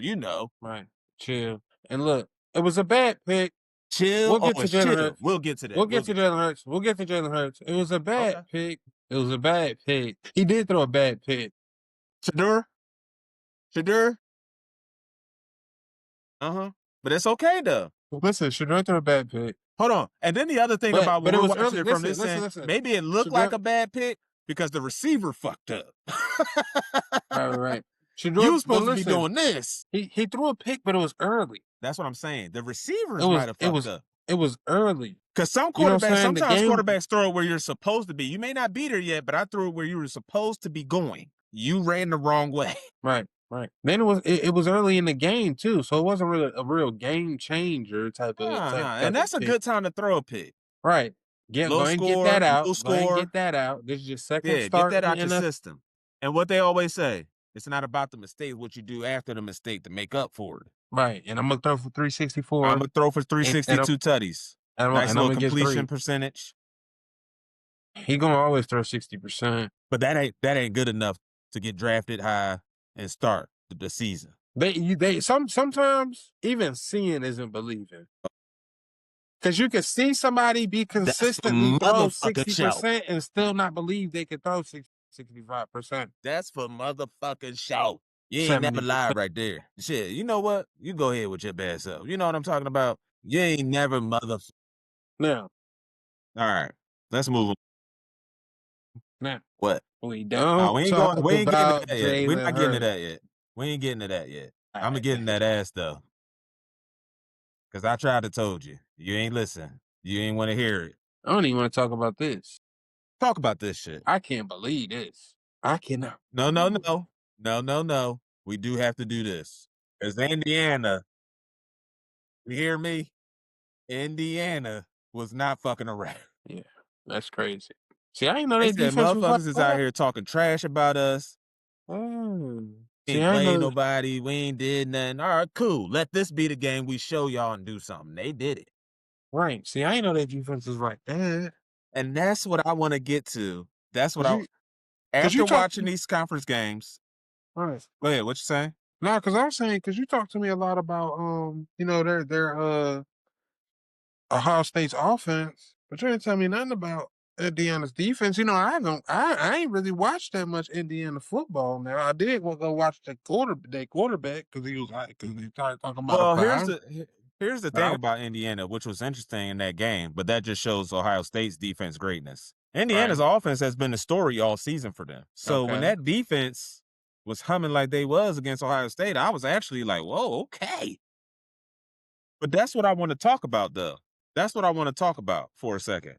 Right. Chill. And look, it was a bad pick. Chill. We'll get to Jalen Hurts. We'll get to that. We'll get to Jalen Hurts. It was a bad pick. It was a bad pick. He did throw a bad pick. Shadour? Uh-huh. But it's okay, though. Listen, Shadour threw a bad pick. Hold on. And then the other thing about when we're watching it from this end, maybe it looked like a bad pick because the receiver fucked up. Right. Shadour, you were supposed to be doing this. He threw a pick, but it was early. That's what I'm saying. The receivers might have fucked up. It was early. Because sometimes quarterbacks throw it where you're supposed to be. You may not be there yet, but I threw it where you were supposed to be going. You ran the wrong way. Right. Then it was early in the game too, so it wasn't really a real game changer type of. And that's a good time to throw a pick. Right. Go and get that out. Get that out. This is your second start. Get that out your system. And what they always say, it's not about the mistake, what you do after the mistake to make up for it. Right. And I'm gonna throw for 364. I'm gonna throw for 362 tutties. Nice little completion percentage. He gonna always throw 60%. But that ain't good enough to get drafted high and start the season. Sometimes even seeing isn't believing. Because you can see somebody be consistently throw 60% and still not believe they can throw 65%. That's for motherfucking show. You ain't never lied right there. Shit, you know what? You go ahead with your bad self. You know what I'm talking about? You ain't never motherfucking. Now. All right. Let's move on. Now. What? We don't. We ain't getting to that yet. We're not getting to that yet. We ain't getting to that yet. I'm getting that ass though. Because I tried to told you. You ain't listen. You ain't want to hear it. I don't even want to talk about this. Talk about this shit. I can't believe this. I cannot. No. We do have to do this. Because Indiana, you hear me? Indiana was not fucking around. Yeah, that's crazy. See, I didn't know that motherfuckers is out here talking trash about us. Oh. Ain't played nobody. We ain't did nothing. All right, cool. Let this be the game we show y'all and do something. They did it. Right. See, I didn't know that defense was like that. And that's what I want to get to. That's what after watching these conference games. Right. Go ahead. What you saying? No, because I'm saying, because you talked to me a lot about, their Ohio State's offense, but you didn't tell me nothing about Indiana's defense. I ain't really watched that much Indiana football. Now I did go watch their quarterback because they started talking about. Well, here's the thing about Indiana, which was interesting in that game, but that just shows Ohio State's defense greatness. Indiana's offense has been the story all season for them. So when that defense was humming like they was against Ohio State, I was actually like, whoa, okay. But that's what I want to talk about, though. That's what I want to talk about for a second.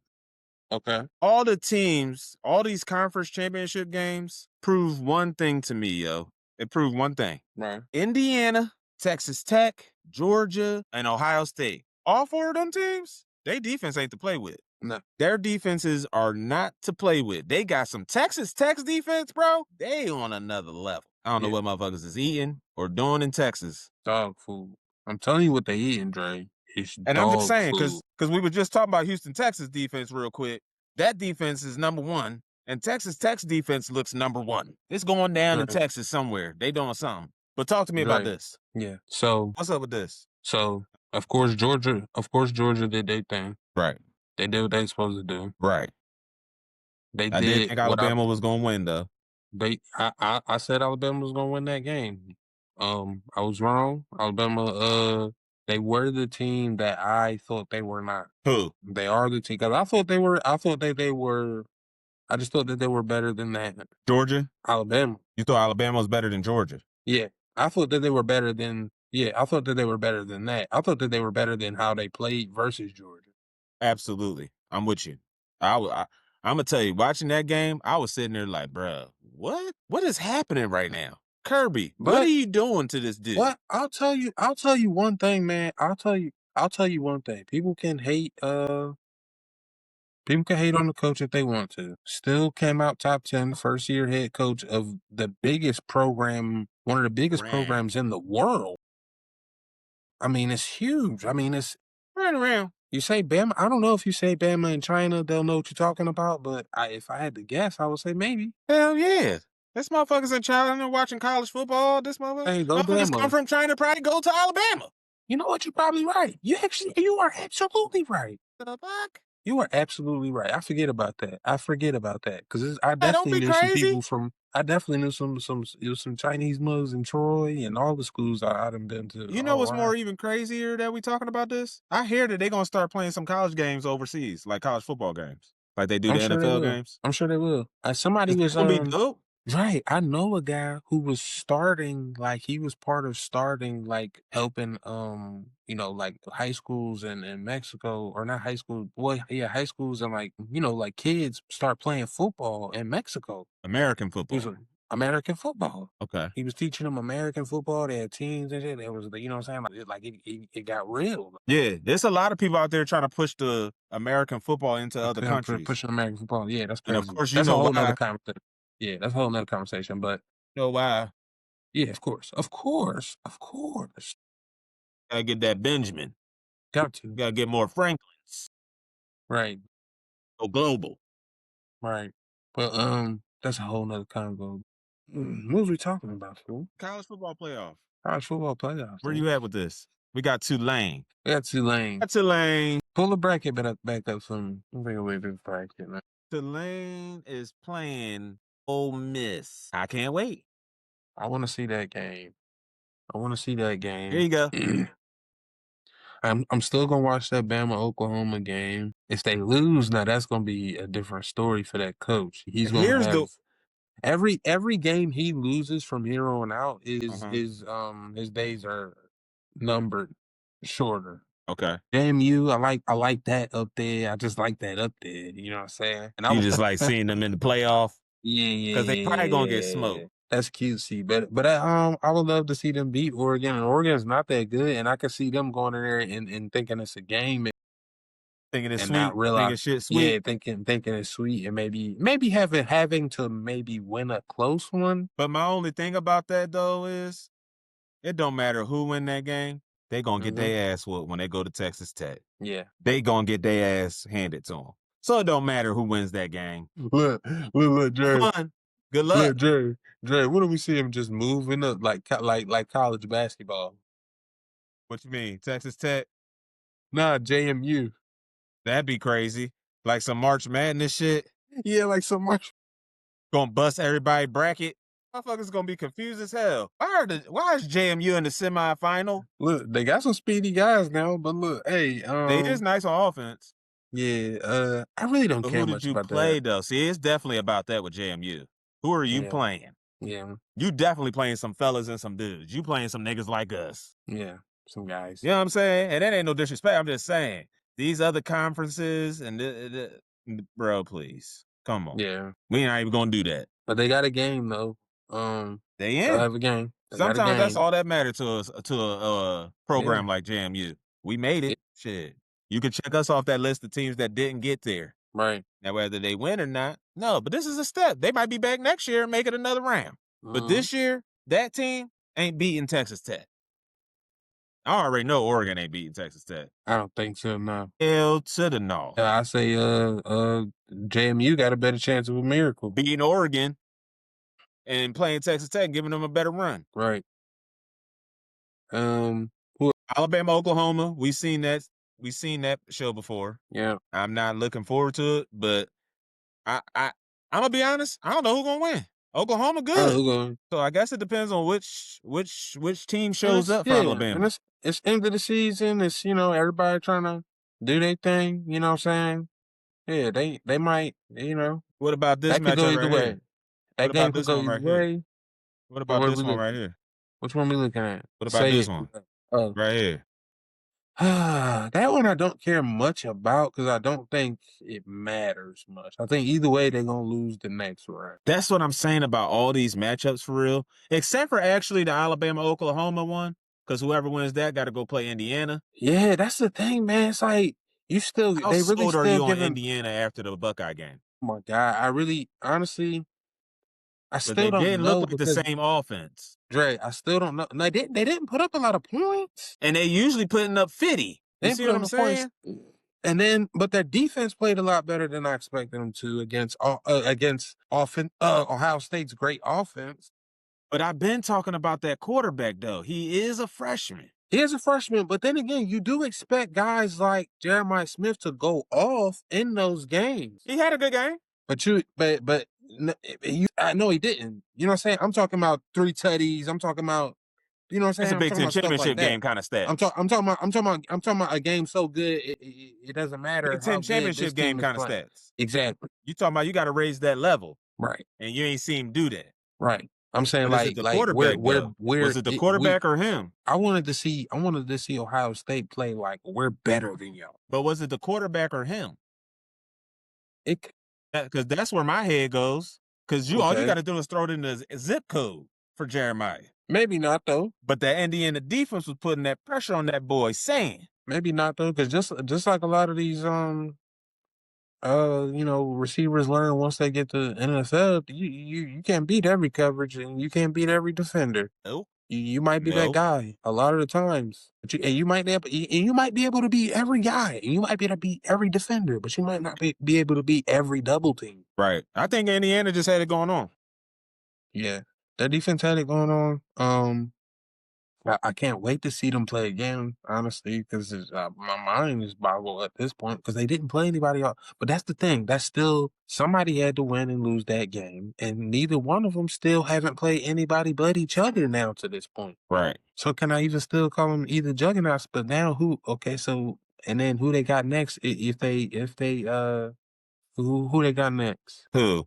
Okay. All the teams, all these conference championship games prove one thing to me, yo. It proved one thing. Right. Indiana, Texas Tech, Georgia, and Ohio State. All four of them teams, their defense ain't to play with. No. Their defenses are not to play with. They got some Texas Tech's defense, bro. They on another level. I don't know what motherfuckers is eating or doing in Texas. Dog food. I'm telling you what they eating, Dre. It's And I'm just saying, food. because we were just talking about Houston, Texas defense real quick. That defense is number one, and Texas Tech's defense looks number one. It's going down in Texas somewhere. They doing something. But talk to me about this. Yeah. So what's up with this? So of course Georgia did their thing. Right. They did what they supposed to do. Right. They I did think Alabama was gonna win though. I said Alabama was gonna win that game. I was wrong. Alabama, they were the team that I thought they were not. Who? They are the team because I thought they were. I just thought that they were better than that. Georgia? Alabama. You thought Alabama was better than Georgia? Yeah, I thought that they were better than. Yeah, I thought that they were better than that. I thought that they were better than how they played versus Georgia. Absolutely, I'm with you. I'm gonna tell you, watching that game, I was sitting there like, bruh, what is happening right now? Kirby, what are you doing to this dude? What? I'll tell you one thing, man. I'll tell you one thing. People can hate on the coach if they want to. Still came out top 10, first year head coach of the biggest program, one of the biggest programs in the world. I mean, it's huge. I mean, it's running around. You say Bama. I don't know if you say Bama in China, they'll know what you're talking about. But if I had to guess, I would say maybe. Hell yeah. This motherfuckers in China watching college football. This motherfucker. Hey, go motherfuckers Bama. come from China, probably go to Alabama. You know what? You're probably right. You are absolutely right. The fuck? You are absolutely right. I forget about that. Because I definitely knew some people from. I definitely knew some Chinese mugs in Troy and all the schools I done been to. You know what's more even crazier that we talking about this? I hear that they're gonna start playing some college games overseas, like college football games, like they do the NFL games. I'm sure they will. Somebody was gonna be dope. Right. I know a guy who was starting, like he was part of starting, like helping, like high schools in Mexico, or not high school, high schools and like kids start playing football in Mexico. American football. American football. Okay. He was teaching them American football. They had teams and shit. It was, you know what I'm saying? It got real. Yeah, there's a lot of people out there trying to push the American football into other countries. Pushing American football. Yeah, that's crazy. And of course, that's a whole nother conversation. Yeah, that's a whole nother conversation. But you know why? Yeah, of course. Gotta get that Benjamin. Got to. Gotta get more Franklins. Right. Go global. Right. But that's a whole nother convo. What was we talking about, fool? College football playoff. College football playoffs. Where you at with this? We got Tulane. Tulane. Pull the bracket back up some. Bring away this bracket, man. Tulane is playing Ole Miss. I can't wait. I want to see that game. Here you go. I'm still gonna watch that Bama Oklahoma game. If they lose, now that's gonna be a different story for that coach. He's gonna have every game he loses from here on out is his days are numbered shorter. Okay. JMU, I like that up there. I just like that up there. You know what I'm saying? And you just like seeing them in the playoff. Yeah. Because they probably gonna get smoked. That's cutesy, but I would love to see them beat Oregon, and Oregon's not that good, and I could see them going in there and thinking it's a game, thinking it's and sweet, not realize thinking shit sweet. Yeah, thinking it's sweet, and maybe having to maybe win a close one. But my only thing about that though is, it don't matter who win that game, they gonna get their ass whooped when they go to Texas Tech. Yeah, they gonna get their ass handed to them. So it don't matter who wins that game. Look, Jerry. Fun. Good luck. Look, Jerry, what do we see him just moving up like college basketball? What you mean, Texas Tech? Nah, JMU. That'd be crazy. Like some March Madness shit. Yeah, like some March. Gonna bust everybody bracket. Motherfuckers gonna be confused as hell. Why is JMU in the semifinal? Look, they got some speedy guys now, but look, hey, they is nice on offense. Yeah, I really don't care much about that. Who did you play though? See, it's definitely about that with JMU. Who are you playing? Yeah. You definitely playing some fellas and some dudes. You playing some niggas like us. Yeah. Some guys. You know what I'm saying? And that ain't no disrespect. I'm just saying. These other conferences and bro, please. Come on. Yeah. We ain't even gonna do that. But they got a game though. They They'll in. have a game. They got a Sometimes that's game. all that matters to us, to a program like JMU. We made it. Shit. You can check us off that list of teams that didn't get there. Right. Now, whether they win or not, no, but this is a step. They might be back next year and make it another round. But this year, that team ain't beating Texas Tech. I already know Oregon ain't beating Texas Tech. I don't think so, no. Hell to the no. I say JMU got a better chance of a miracle. Beating Oregon and playing Texas Tech, giving them a better run. Right. Alabama, Oklahoma, we seen that show before. Yeah. I'm not looking forward to it, but I'm gonna be honest, I don't know who's gonna win. Oklahoma good. So I guess it depends on which team shows up for Alabama. And it's end of the season. It's, everybody trying to do their thing, you know what I'm saying? Yeah, they might, What about this matchup right here? That game could go either way. What about this one right here? Which one we looking at? What about this one? Right here. That one I don't care much about because I don't think it matters much. I think either way they're gonna lose the next round. That's what I'm saying about all these matchups for real, except for actually the Alabama-Oklahoma one, because whoever wins that got to go play Indiana. Yeah, that's the thing, man. It's like How sold are you on Indiana after the Buckeye game? Oh my God, I really, honestly, I still don't know. They didn't look like the same offense. Dre, I still don't know. They didn't put up a lot of points. And they usually putting up 50. You see what I'm saying? And then, but their defense played a lot better than I expected them to against Ohio State's great offense. But I've been talking about that quarterback, though. He is a freshman. He is a freshman, but then again, you do expect guys like Jeremiah Smith to go off in those games. He had a good game. I know he didn't. You know what I'm saying? I'm talking about 3 tutties. I'm talking about, you know what I'm saying? It's a Big Ten championship game kind of stats. I'm talking about a game so good it doesn't matter. Big Ten championship game kind of stats. Exactly. You talking about you got to raise that level, right? And you ain't seen him do that, right? I'm saying where was it the quarterback or him? I wanted to see Ohio State play like we're better than y'all. But was it the quarterback or him? Because that's where my head goes. Because all you got to do is throw it in the zip code for Jeremiah. Maybe not though. But that Indiana defense was putting that pressure on that boy. Saying maybe not though, because just like a lot of these receivers learn once they get to NFL, you can't beat every coverage and you can't beat every defender. Nope. You might be that guy a lot of the times, but you might be able to beat every guy, and you might be able to beat every defender, but you might not be able to beat every double team. Right. I think Indiana just had it going on. Yeah, that defense had it going on. I can't wait to see them play again, honestly, because my mind is boggled at this point because they didn't play anybody else. But that's the thing. That's still somebody had to win and lose that game, and neither one of them still haven't played anybody but each other now to this point. Right. So can I even still call them either juggernauts? But now who? Okay, so and then who they got next? Who they got next? Who?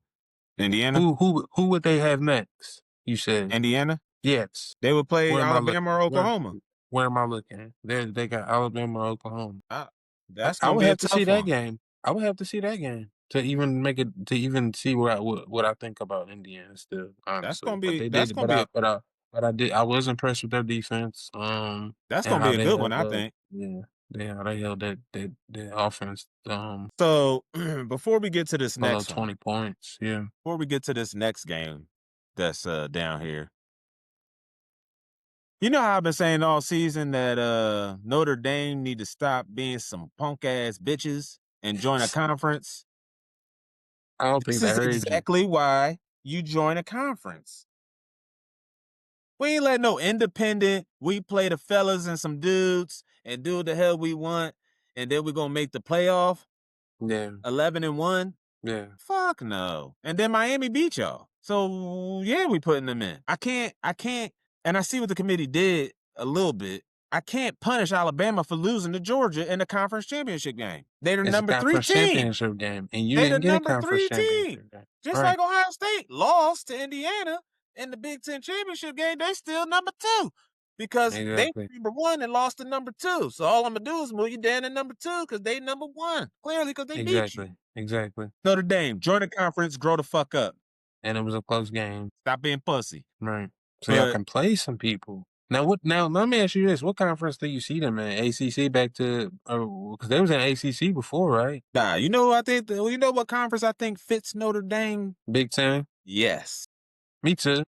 Indiana. Who would they have next? You said Indiana. Yes. They would play Alabama or Oklahoma. Where am I looking? They got Alabama or Oklahoma. That's I would have to see that game. I would have to see that game to even see what I think about Indiana still. Honestly. I was impressed with their defense. That's gonna be a good one, I think. Yeah. They held that offense. So before we get to this next 20 points, yeah. Before we get to this next game that's down here. You know how I've been saying all season that Notre Dame need to stop being some punk ass bitches and join a conference? I don't think this is exactly why you join a conference. We ain't let no independent, we play the fellas and some dudes and do what the hell we want, and then we're gonna make the playoff. Yeah. 11-1. Yeah. Fuck no. And then Miami beat y'all. So yeah, we putting them in. I can't, and I see what the committee did a little bit. I can't punish Alabama for losing to Georgia in the conference championship game. They're the number 3 team. Championship game, and you didn't get a conference championship game. Just like Ohio State lost to Indiana in the Big Ten championship game, they still number 2 because they number 1 and lost to number 2. So all I'm gonna do is move you down to number 2 because they number 1. Clearly, because they beat you. Exactly. Notre Dame, join the conference, grow the fuck up. And it was a close game. Stop being pussy. Right. So y'all can play some people. Now let me ask you this. What conference do you see them in? ACC back to because they was in ACC before, right? Nah, you know what I think you know what conference I think fits Notre Dame? Big Ten? Yes. Me too.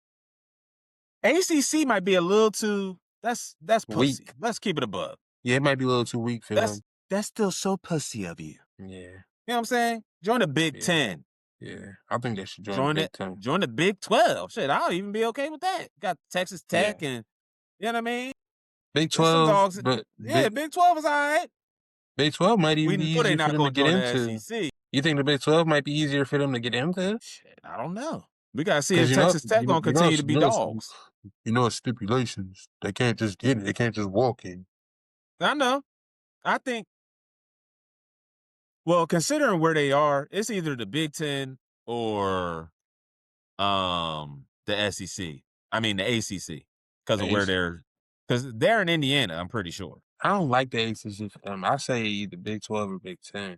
ACC might be a little too that's pussy. Weak. Let's keep it above. Yeah, it might be a little too weak for them. That's still so pussy of you. Yeah. You know what I'm saying? Join the Big Ten. Yeah, I think they should join the Big Ten. Join the Big 12. Shit, I'll even be okay with that. Got Texas Tech and, you know what I mean? Big 12, Big 12 is all right. Big 12 might even be easier for them to get into. SEC. You think the Big 12 might be easier for them to get into? Shit, I don't know. We got to see if Texas Tech going to continue to be dogs. You know, stipulations. They can't just get it. They can't just walk in. I know. I think, well, considering where they are, it's either the Big Ten or the SEC. I mean, the ACC. Because of where because they're in Indiana, I'm pretty sure. I don't like the ACC for them. I say either Big 12 or Big 10.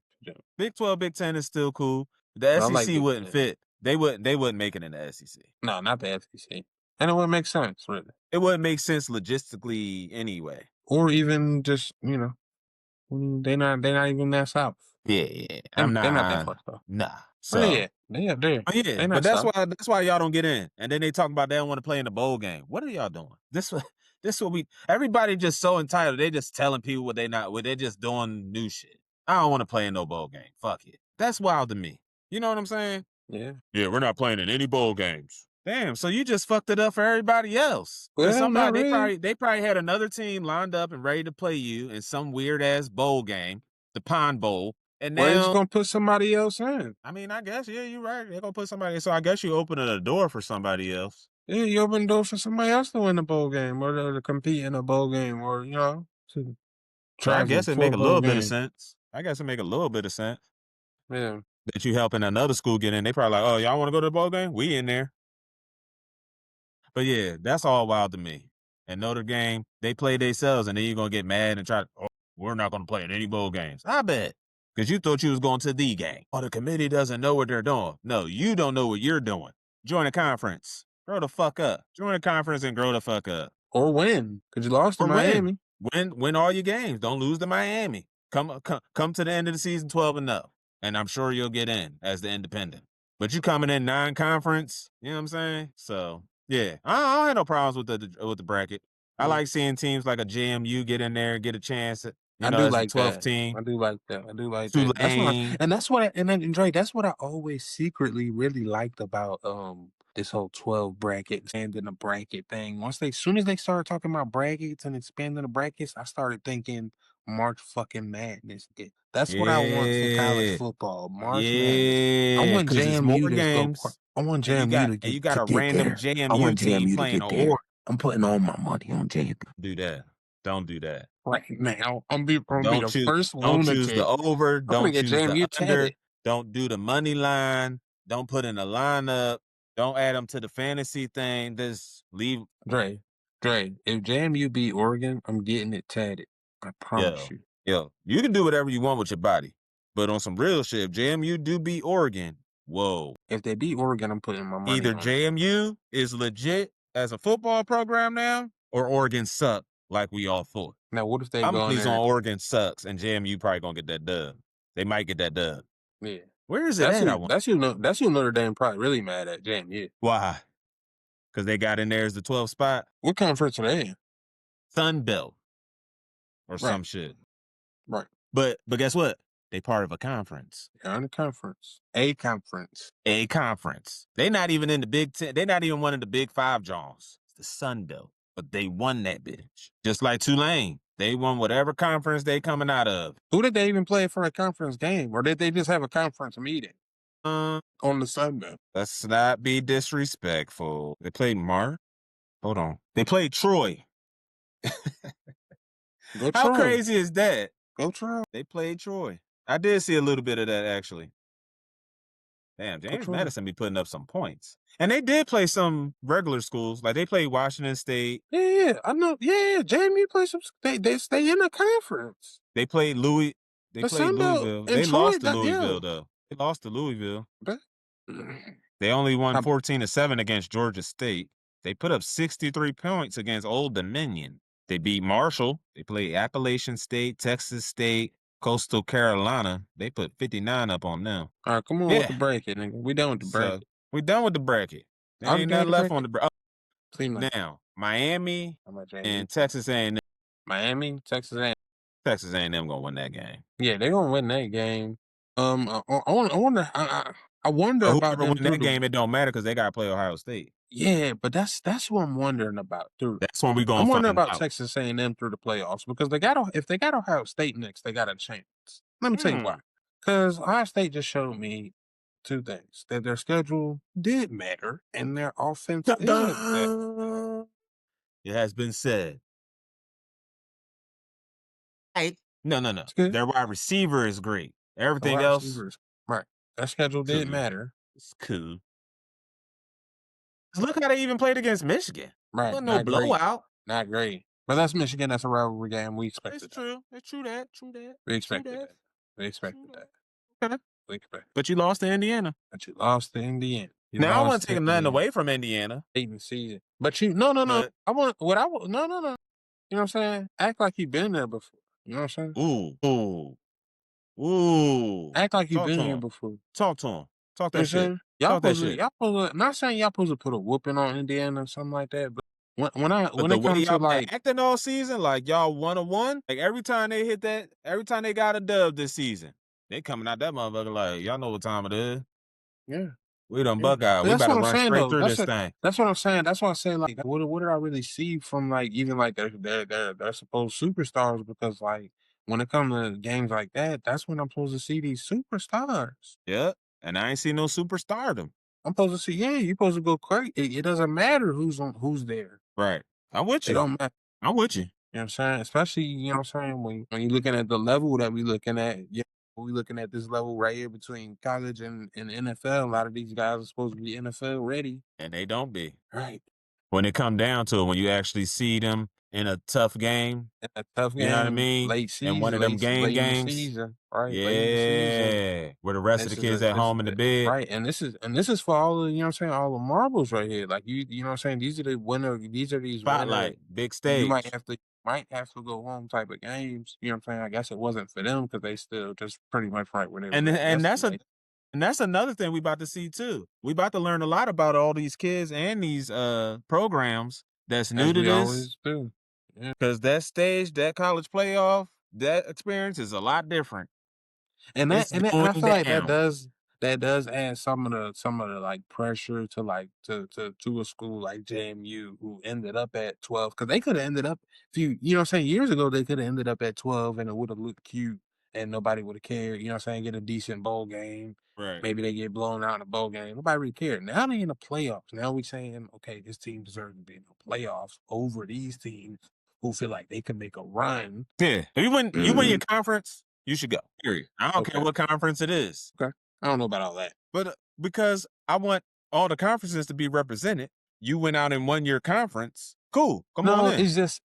Big 12, Big 10 is still cool. The SEC wouldn't fit. They wouldn't make it in the SEC. No, not the SEC. And it wouldn't make sense, really. It wouldn't make sense logistically anyway. Or even just, you know, they're not even that south. Yeah. They're not that far south. Nah. So they're but that's why y'all don't get in. And then they talk about they don't want to play in the bowl game. What are y'all doing? This what everybody just so entitled. They just telling people what they're just doing new shit. I don't want to play in no bowl game. Fuck it. That's wild to me. You know what I'm saying? Yeah. Yeah, we're not playing in any bowl games. Damn, so you just fucked it up for everybody else. Well, they probably had another team lined up and ready to play you in some weird ass bowl game, the Pond Bowl. And now they're just gonna put somebody else in. I mean, I guess, yeah, you're right. They're gonna put somebody in. So I guess you opening a door for somebody else. Yeah, you open the door for somebody else to win a bowl game or to compete in a bowl game or, you know, to try. I guess it make a little bit of sense. Yeah. That you helping another school get in. They probably like, oh, y'all want to go to the bowl game? We in there. But yeah, that's all wild to me. And Notre Dame, they play themselves, and then you're going to get mad and try to, oh, we're not going to play in any bowl games. I bet. Because you thought you was going to the game. Oh, the committee doesn't know what they're doing. No, you don't know what you're doing. Join a conference. Grow the fuck up. Join a conference and grow the fuck up. Or win, because you lost to Miami. Win all your games. Don't lose to Miami. Come to the end of the season 12-0. And I'm sure you'll get in as the independent. But you coming in non-conference, you know what I'm saying? So, yeah, I don't have no problems with the bracket. I like seeing teams like a JMU get in there and get a chance at, I do like 12th team. I do like that. And Dre, that's what I always secretly really liked about this whole 12 bracket and then the bracket thing. As soon as they started talking about brackets and expanding the brackets, I started thinking March fucking Madness. That's what I want for college football. March Madness. I want JMU to go. I want JMU to get. You got a random JMU team playing Oregon. I'm putting all my money on JMU. Do that. Don't do that. Right now, I'm be the first one. Don't choose the over. Don't choose the under. Don't do the money line. Don't put in a lineup. Don't add them to the fantasy thing. Just leave. Dre, if JMU beat Oregon, I'm getting it tatted. I promise you. Yo, you can do whatever you want with your body. But on some real shit, if JMU do beat Oregon, whoa. If they beat Oregon, I'm putting my money either on JMU is legit as a football program now, or Oregon suck like we all thought. Now, what if they I'm pleased on Oregon sucks, and JMU probably gonna get that dub. They might get that dub. Yeah. Where is it at? That's who Notre Dame probably really mad at, JMU. Why? Because they got in there as the 12th spot? What conference are they in? Sun Belt. Or some shit. Right. But guess what? They part of a conference. They're in a conference. A conference. They not even in the Big Ten. They not even one of the Big Five Johns. It's the Sun Belt. But they won that bitch. Just like Tulane. They won whatever conference they coming out of. Who did they even play for a conference game? Or did they just have a conference meeting? On the Sun Belt. Let's not be disrespectful. They played Hold on. They played Troy. Go How crazy is that? Go Troy. They played Troy. I did see a little bit of that, actually. Damn, James Madison be putting up some points. And they did play some regular schools. Like, they played Washington State. Yeah, I know. Yeah, JMU play some. They stay in the conference. They played Louisville. They lost to Louisville, though. They lost to Louisville. They only won 14-7 against Georgia State. They put up 63 points against Old Dominion. They beat Marshall. They played Appalachian State, Texas State, Coastal Carolina. They put 59 up on them. All right, come on with the bracket, nigga. We done with the bracket. We done with the bracket. There ain't nothing left on the bracket. Now, Miami and Texas A&M. Miami, Texas A&M. Texas A&M gonna win that game. Yeah, they're gonna win that game. I wonder about them win that game. It don't matter because they gotta play Ohio State. Yeah, but that's what I'm wondering about too. That's when we gonna. I'm wondering about Texas A&M through the playoffs because if they got Ohio State next, they got a chance. Let me tell you why. Because Ohio State just showed me two things: that their schedule did matter and their offense isn't. It has been said. Hey, no. Their wide receiver is great. Everything else, right? That schedule did matter. It's cool. Look how they even played against Michigan. Right. No blowout. Not great. But that's Michigan. That's a rivalry game. We expected It's true. It's true that. We expected that. Okay. But you lost to Indiana. Now I want to take nothing away from Indiana. Season. But no. You know what I'm saying? Act like you've been there before. You know what I'm saying? Ooh. Act like you've been here before. Talk to him. Talk that shit. Not saying y'all supposed to put a whooping on Indiana or something like that, but when it comes to like acting all season, like y'all 1-1, like every time they got a dub this season, they coming out that motherfucker like, y'all know what time it is. Yeah. We done buck out. We better run straight through this thing. That's what I'm saying. That's why I say, like, what did I really see from, like, even, like, their supposed superstars? Because, like, when it comes to games like that, that's when I'm supposed to see these superstars. Yeah, and I ain't seen no superstardom. I'm supposed to see, you're supposed to go crazy. It doesn't matter who's there. Right. I'm with you. It don't matter. I'm with you. You know what I'm saying? Especially, you know what I'm saying, when you're looking at the level that we're looking at, we're looking at this level right here between college and NFL. A lot of these guys are supposed to be NFL ready. And they don't be. Right. When it come down to it, when you actually see them in a tough game. You know what I mean? Late season. And one of them games. Season, right? Yeah. Where the rest of the kids at home in the bed. Right. And this is for all the, you know what I'm saying, all the marbles right here. Like, you know what I'm saying? These are the winners. These are these spotlight, big stage. You might have to go home type of games. You know what I'm saying? I guess it wasn't for them because they still just pretty much right where they were. And that's another thing we about to see too. We about to learn a lot about all these kids and these programs that's new to this. Always do. Because that stage, that college playoff, that experience is a lot different. And I feel like that does add some of the like pressure to like to a school like JMU who ended up at 12, because they could have ended up you know what I'm saying, years ago they could have ended up at 12 and it would have looked cute and nobody would have cared. You know what I'm saying? Get a decent bowl game. Right. Maybe they get blown out in a bowl game. Nobody really cared. Now they in the playoffs. Now we saying, okay, this team deserves to be in the playoffs over these teams who feel like they can make a run. Yeah. If you win your conference, you should go. Period. I don't care what conference it is. Okay. I don't know about all that. But because I want all the conferences to be represented, you went out and won your conference. Cool. Come on in. It's just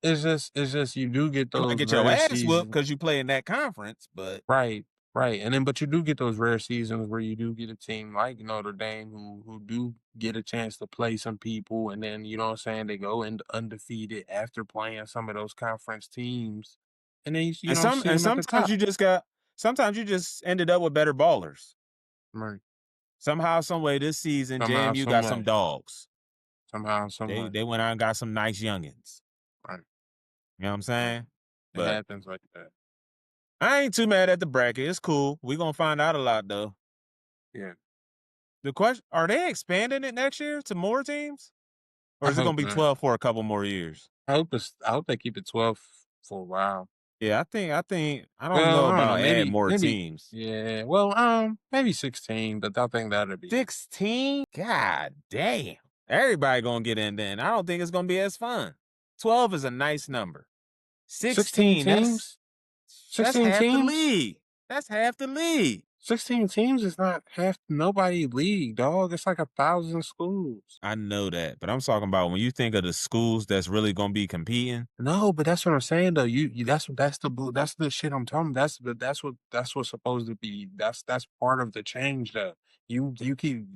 you do get those. You might get your ass whooped because you play in that conference, but right. And then, but you do get those rare seasons where you do get a team like Notre Dame who do get a chance to play some people, and then, you know what I'm saying, they go undefeated after playing some of those conference teams, and then sometimes you just ended up with better ballers. Right. Somehow, some way this season, JMU got some dogs. Somehow, some way. They went out and got some nice youngins. Right. You know what I'm saying? It happens like that. I ain't too mad at the bracket. It's cool. We're going to find out a lot, though. Yeah. The question, are they expanding it next year to more teams? Or is it going to be 12 for a couple more years? I hope they keep it 12 for a while. Yeah, I don't know about adding more teams. Yeah, well, maybe 16, but I think that'd be 16? God damn. Everybody going to get in then. I don't think it's going to be as fun. 12 is a nice number. 16 teams? That's half the league. That's half the league. 16 teams is not half nobody league, dog. It's like 1,000 schools. I know that, but I'm talking about when you think of the schools that's really gonna be competing. No, but that's what I'm saying though. You that's the shit I'm talking. That's what's supposed to be. That's part of the change though.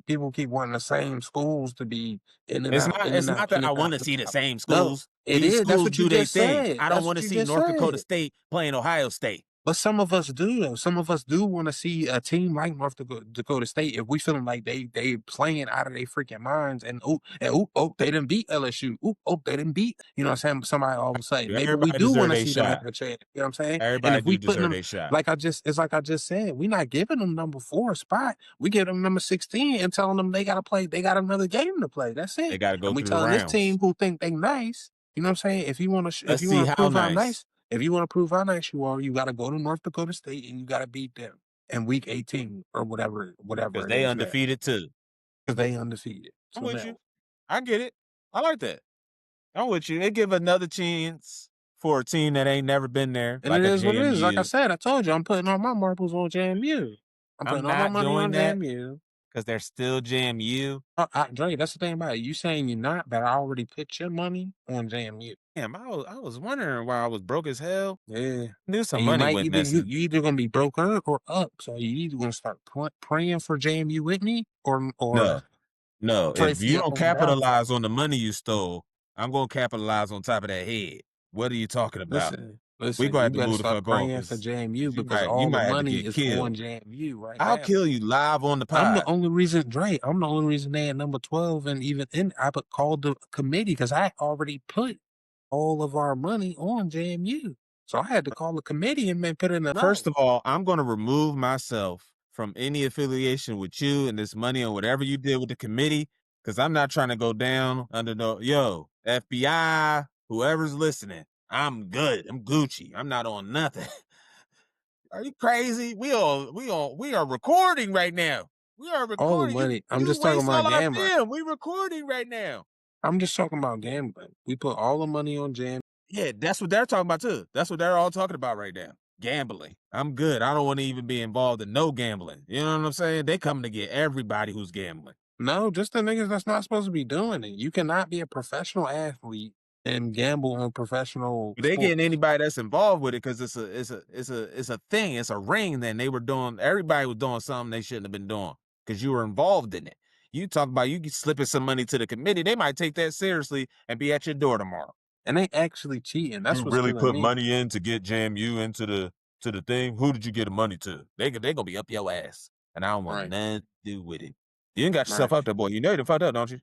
People keep wanting the same schools to be in and It's out, not. in It's and out, not in that I and want out. to see the same No, schools. it These is. That's schools what you do their just thing. said. I don't That's want what to you see just North Dakota said. State playing Ohio State. But some of us do though. Some of us do want to see a team like North Dakota State if we feeling like they playing out of their freaking minds and they didn't beat LSU. They didn't beat, you know what I'm saying, somebody all of a sudden. Maybe we Everybody do want deserve to a see them have shot. a chance. You know what I'm saying? And Everybody if we do putting deserve them a shot. like I just said, we not giving them number 4 spot. We give them number 16 and telling them they gotta play, they got another game to play. That's They it. got to go And we through the telling this rounds. team who think they nice, you know what I'm saying? If you want Let's see to how prove how nice. nice, if you want to prove how nice you are, you got to go to North Dakota State and you got to beat them in week 18 or whatever Because it they is now. undefeated too. Because they undefeated. I'm So with now, you. I get it. I like that. I'm with you. They give another chance for a team that ain't never been there, and like it a is what it is. Like I JMU. said, I told you, I'm putting all my marbles on JMU. I'm I'm putting all my not money doing on that JMU. because they're still JMU. Dre, that's the thing about it. You saying you're not, but I already put your money on JMU. Damn, I was wondering why I was broke as hell. Yeah. Knew some And you money might went either missing. you either gonna be broker or up. So you either gonna start praying for JMU with me or No. pray If for you your don't own downfall. capitalize on the money you stole, I'm gonna capitalize on top of that head. What are you talking about? We Listen, gonna you have to better move the start fuck on praying for because JMU because you all the might have to money get is on killed. JMU right I'll now. kill you live on the I'm the pod. only reason, Dre. I'm the only reason they at number 12, and even then, I called the committee because I already put all of our money on JMU. So I had to call the committee and then put in a First of all, I'm gonna remove myself from any affiliation with you and this money or whatever you did with the committee, because I'm not trying to go down under FBI, whoever's listening. I'm good. I'm Gucci. I'm not on nothing. Are you crazy? We are recording right now. We are all the recording. money. I'm You just talking waste about all our gambling. film. We recording right now. I'm just talking about gambling. We put all the money on JMU. Yeah, that's what they're talking about too. That's what they're all talking about right now. Gambling. I'm good. I don't want to even be involved in no gambling. You know what I'm saying? They coming to get everybody who's gambling. No, just the niggas that's not supposed to be doing it. You cannot be a professional athlete and gamble on professional They sports. getting anybody that's involved with it because it's a thing. It's a ring. Then everybody was doing something they shouldn't have been doing because you were involved in it. You talk about you slipping some money to the committee. They might take that seriously and be at your door tomorrow. And they actually cheating. That's You what's really killing put me. money in to get JMU into the thing. Who did you get the money to? They gonna be up your ass, and I don't want nothing to do with it. You ain't got yourself up there, boy. You know you done fucked up, don't you?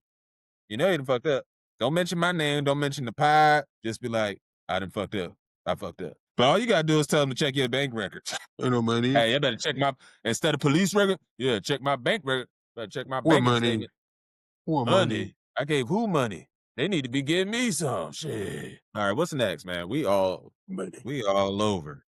You know you done fucked up. Don't mention my name. Don't mention the pod. Just be like, I done fucked up. I fucked up. But all you gotta do is tell them to check your bank records. You know money. Hey, you better check instead of police record. Yeah, check my bank record. Better check my What banking money? statement. What Money. I gave who money? They need to be giving me some shit. All right, what's next, man? We all over.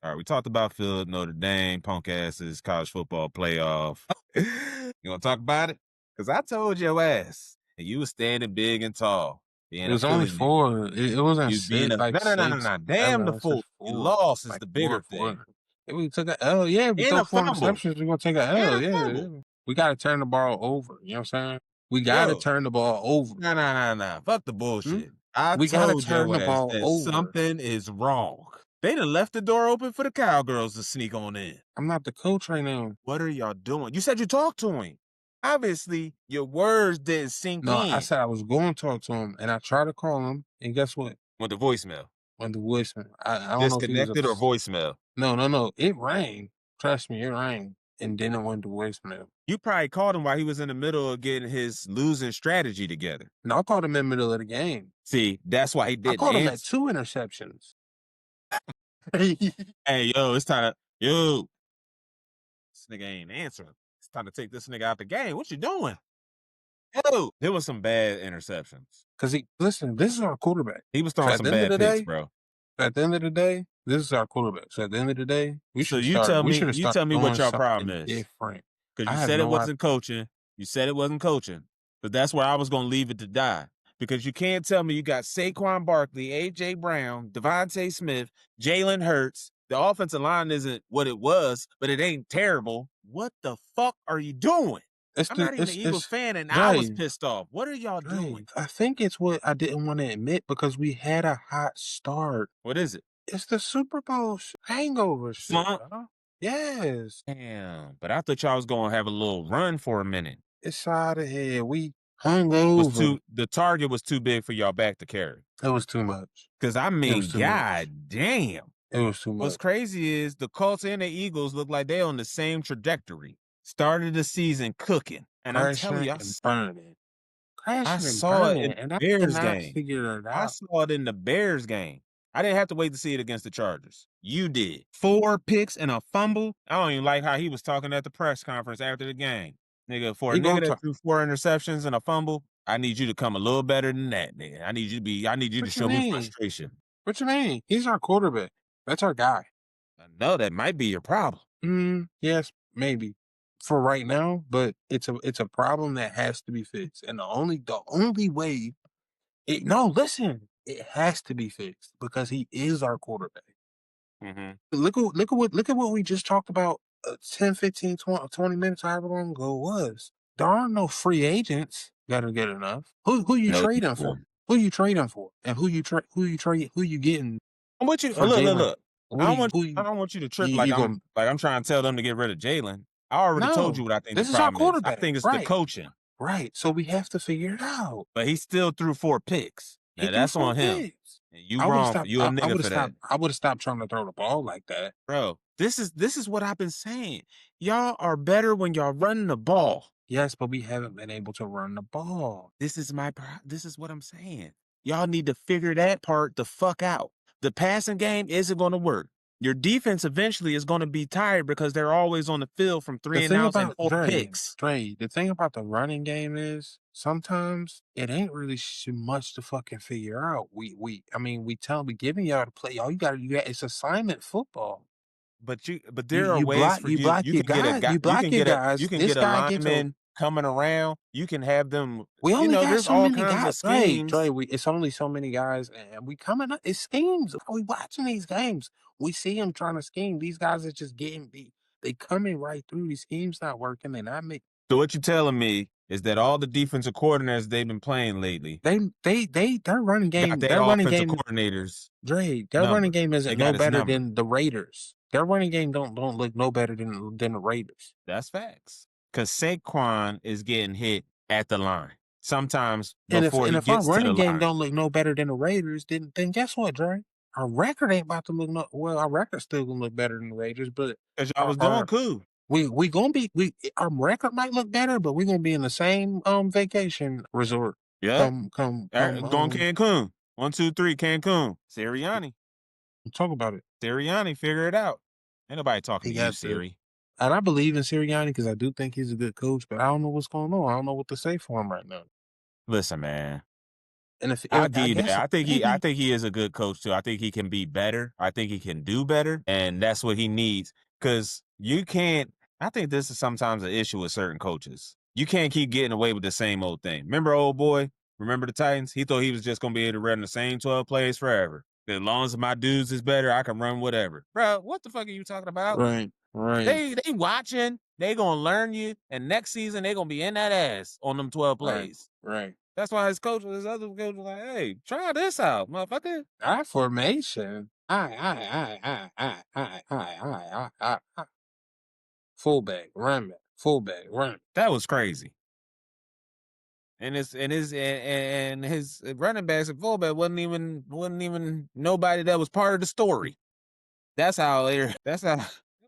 All right, we talked about Phil, Notre Dame, punk asses, college football playoff. You want to talk about it? Because I told your ass, and you was standing big and tall. It was only 4. It wasn't You being six, like 6. no. Damn the fool. You lost is like the bigger 4. thing. If we took a L, yeah. If we And throw a 4 fumble. interceptions, we're gonna take a And L. a Yeah. fumble. We gotta turn the ball over. You know what I'm saying? We gotta turn the ball over. No. Fuck the bullshit. I We gotta told turn your the ass ball that over. something is wrong. They done left the door open for the Cowgirls to sneak on in. I'm not the coach right now. What are y'all doing? You said you talked to him. Obviously, your words didn't sink in. No, I said I was going to talk to him, and I tried to call him, and guess what? Went the voicemail. Went the voicemail. I don't know if he was disconnected or voicemail. No. It rang. Trust me, it rang, and then it went to voicemail. You probably called him while he was in the middle of getting his losing strategy together. No, I called him in the middle of the game. See, that's why he didn't I called him at answer. 2 interceptions. Hey, yo, it's time to this nigga ain't answering. It's time to take this nigga out the game. What you doing? Yo, there was some bad interceptions. Because listen, this is our quarterback. He was throwing some bad picks, bro. At the end of the day, this is our quarterback. So at the end of the day, we should tell me what your problem is. Different. Because you said it wasn't coaching. You said it wasn't coaching. But that's where I was going to leave it to die. Because you can't tell me you got Saquon Barkley, A.J. Brown, Devontae Smith, Jalen Hurts, The offensive line isn't what it was, but it ain't terrible. What the fuck are you doing? I'm not even an Eagles fan, and I was pissed off. What are y'all doing? I think it's what I didn't want to admit because we had a hot start. What is it? It's the Super Bowl hangover shit. Yes. Damn, but I thought y'all was gonna have a little run for a minute. It's out of here. We hungover. The target was too big for y'all back to carry. It was too much. Because I mean, god damn. It was too much. What's crazy is the Colts and the Eagles look like they're on the same trajectory. Started the season cooking. And I'm telling you, I saw it in the Bears game. I saw it in the Bears game. I didn't have to wait to see it against the Chargers. You did. 4 picks and a fumble. I don't even like how he was talking at the press conference after the game. Nigga, for a nigga that threw 4 interceptions and a fumble, I need you to come a little better than that, nigga. I need you to show me frustration. What you mean? He's our quarterback. That's our guy. I know that might be your problem. Yes, maybe. For right now, but it's a problem that has to be fixed. And the only way it has to be fixed because he is our quarterback. Mm-hmm. Look at what we just talked about 10, 15, 20 minutes, however long ago it was. There aren't no free agents that are good enough. Who you trading for? Who you trading for? And who you getting? I'm with you. Look. I don't want you to trip I'm trying to tell them to get rid of Jalen. I already told you what I think this is our quarterback. I think it's the coaching. Right. So we have to figure it out. But he still threw 4 picks. Now, that's on him. And you wrong. You a nigga for that. I would have stopped trying to throw the ball like that. Bro, this is what I've been saying. Y'all are better when y'all running the ball. Yes, but we haven't been able to run the ball. This is what I'm saying. Y'all need to figure that part the fuck out. The passing game isn't going to work. Your defense eventually is going to be tired because they're always on the field from 3 and outs and 4 picks. The thing about the running game is sometimes it ain't really much to fucking figure out. We giving y'all to play. All you got to do it's assignment football. But there are ways for you can get a lineman coming around. You can have them. We only got there's so all many kinds guys. of schemes. It's only so many guys, and we coming up. It's schemes. We watching these games. We see them trying to scheme. These guys are just getting beat. They coming right through. These schemes not working. They not making. So what you're telling me is that all the defensive coordinators they've been playing lately, their running game, their running game coordinators. Their running game isn't no better than the Raiders. Their running game don't look no better than the Raiders. That's facts. Because Saquon is getting hit at the line sometimes and before if our running game don't look no better than the Raiders, then guess what, Dre? Our record ain't about to look our record's still gonna look better than the Raiders, but I was doing cool. We gonna be our record might look better, but we're gonna be in the same vacation resort. Yeah, going Cancun. 1, 2, 3, Cancun. Sirianni. Talk about it. Sirianni, figure it out. Ain't nobody talking to you, Siri. And I believe in Sirianni because I do think he's a good coach, but I don't know what's going on. I don't know what to say for him right now. Listen, man. And if I think he is a good coach too. I think he can be better. I think he can do better, and that's what he needs. Because you can't. I think this is sometimes an issue with certain coaches. You can't keep getting away with the same old thing. Remember, old boy? Remember the Titans? He thought he was just gonna be able to run the same 12 plays forever. As long as my dudes is better, I can run whatever. Bro, what the fuck are you talking about? Right. They watching. They gonna learn you, and next season they gonna be in that ass on them 12 plays. Right. That's why his other coach was like, "Hey, try this out, motherfucker." Our formation. Fullback, run back, fullback, run. That was crazy. And his running backs and fullback wasn't even nobody that was part of the story. That's how they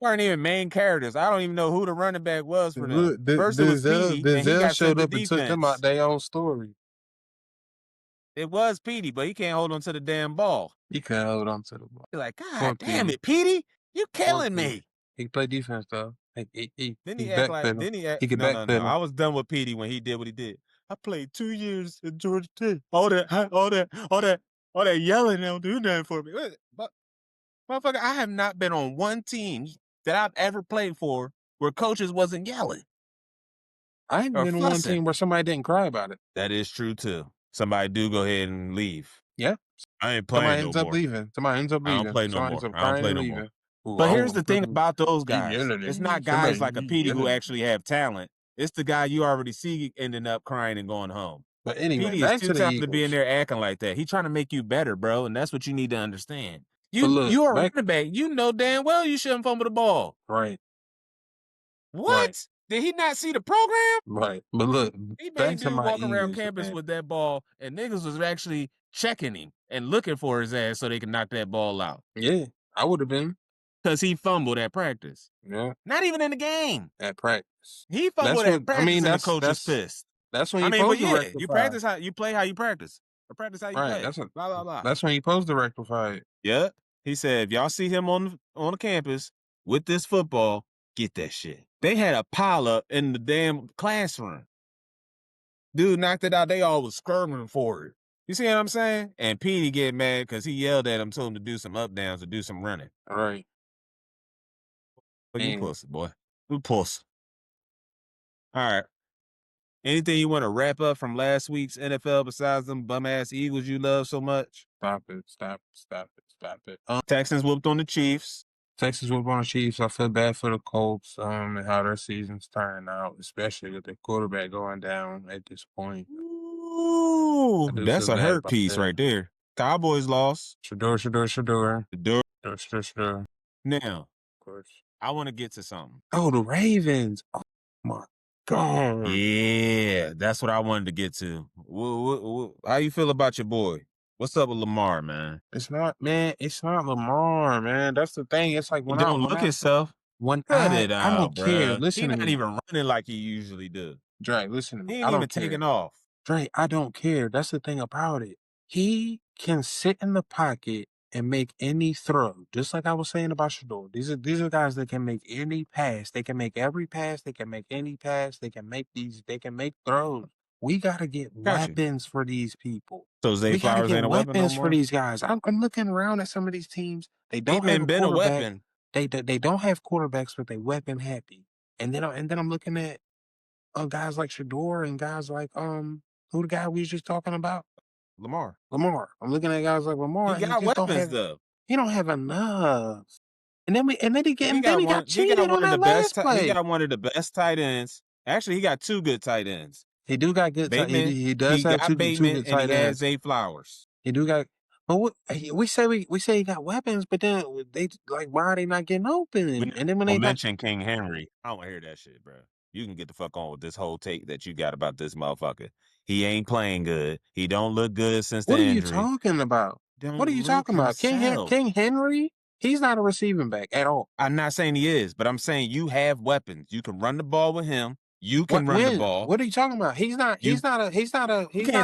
weren't even main characters. I don't even know who the running back was for them. First it was Petey, and he got showed up and took them out their own story. It was Petey, but he can't hold on to the damn ball. He can't hold on to the ball. You're like, God damn it, Petey, you killing me. He can play defense though. He backpedal. No. I was done with Petey when he did what he did. I played 2 years in Georgia Tech. All that yelling don't do nothing for me. But motherfucker, I have not been on one team that I've ever played for where coaches wasn't yelling. I ain't been on one team where somebody didn't cry about it. That is true too. Somebody do go ahead and leave. Yeah. I ain't playing Somebody ends up leaving. I don't play no more. But here's the thing about those guys. It's not guys like a Petey who actually have talent. It's the guy you already see ending up crying and going home. But anyway, Petey is too talented to be in there acting like that. He's trying to make you better, bro, and that's what you need to understand. You are a running back. You know damn well you shouldn't fumble the ball. Right. What? Right. Did he not see the program? Right. But look, he made dude walk around campus with that ball, and niggas was actually checking him and looking for his ass so they can knock that ball out. Yeah, I would have been. Because he fumbled at practice. Yeah. Not even in the game. At practice. He fumbled at practice and the coach is pissed. That's when you're supposed to rectify. You practice you play how you practice. Or practice how you play. That's blah, blah, blah. That's when you're supposed to rectify it. Yeah. He said, if y'all see him on the campus with this football, get that shit. They had a pileup in the damn classroom. Dude knocked it out. They all was skirming for it. You see what I'm saying? And Petey get mad because he yelled at him, told him to do some up downs, to do some running. All right. But you pussy, boy. You pussy. All right. Anything you want to wrap up from last week's NFL besides them bum-ass Eagles you love so much? Stop it. Texans whooped on the Chiefs. I feel bad for the Colts and how their season's turning out, especially with the quarterback going down at this point. Ooh, that's a hurt piece right there. Cowboys lost. Shadour. Now, of course, I want to get to something. Oh, the Ravens. Oh, my God. Yeah, that's what I wanted to get to. How you feel about your boy? What's up with Lamar, man? It's not Lamar, man. That's the thing. It's like when I don't look himself. I don't care. Listen, he's not even running like he usually do. Dre, listen to me. He ain't even taking off. Dre, I don't care. That's the thing about it. He can sit in the pocket and make any throw, just like I was saying about Shadour. These are guys that can make any pass. They can make every pass. They can make any pass. They can make throws. We gotta get weapons for these people. So Zay Flowers ain't a weapon no more? For these guys. I'm looking around at some of these teams. They don't have been a weapon. They don't have quarterbacks, but they weapon happy. And then I'm looking at guys like Shadour and guys like who the guy we was just talking about? Lamar. I'm looking at guys like Lamar. He got weapons though. He don't have enough. And then he got cheated on that last play. He got one of the best tight ends. Actually, he got two good tight ends. He do got good tight ends. He does have two good tight ends. And he has Zay Flowers. He do got. But we say he got weapons, but then they like, why are they not getting open? And then when they mention King Henry, I don't want to hear that shit, bro. You can get the fuck on with this whole take that you got about this motherfucker. He ain't playing good. He don't look good since the injury. What are you talking about? What are you talking about? King Henry? He's not a receiving back at all. I'm not saying he is, but I'm saying you have weapons. You can run the ball with him. You can run the ball. What are you talking about? You can't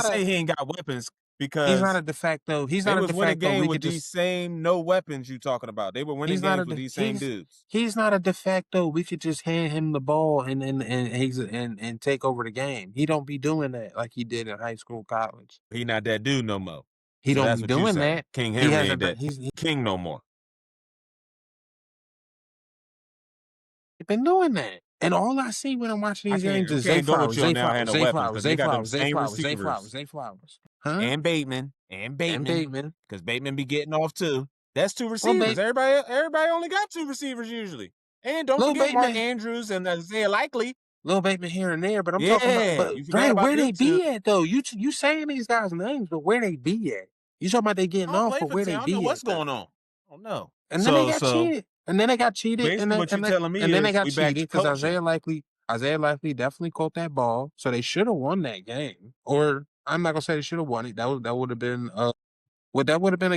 say he ain't got weapons because he's not a de facto. He's not a de facto. Winning game with these same no weapons you talking about. They were winning games with these same dudes. He's not a de facto. We could just hand him the ball and take over the game. He don't be doing that like he did in high school, college. He not that dude no more. He don't be doing that. King Henry ain't that. He's king no more. He's been doing that. And all I see when I'm watching these games is Zay Flowers. Huh? And Bateman. Because Bateman be getting off too. That's two receivers. Everybody only got two receivers usually. And don't forget Mark Andrews and Isaiah Likely. Little Bateman here and there, but I'm talking about Dre, where they be at though? You saying these guys' names, but where they be at? You talking about they getting off, but where they be at? I don't know what's going on. I don't know. And then they got cheated. And then they got cheated. And then they got cheated because Isaiah Likely definitely caught that ball. So they should have won that game. Or I'm not gonna say they should have won it. That would have been a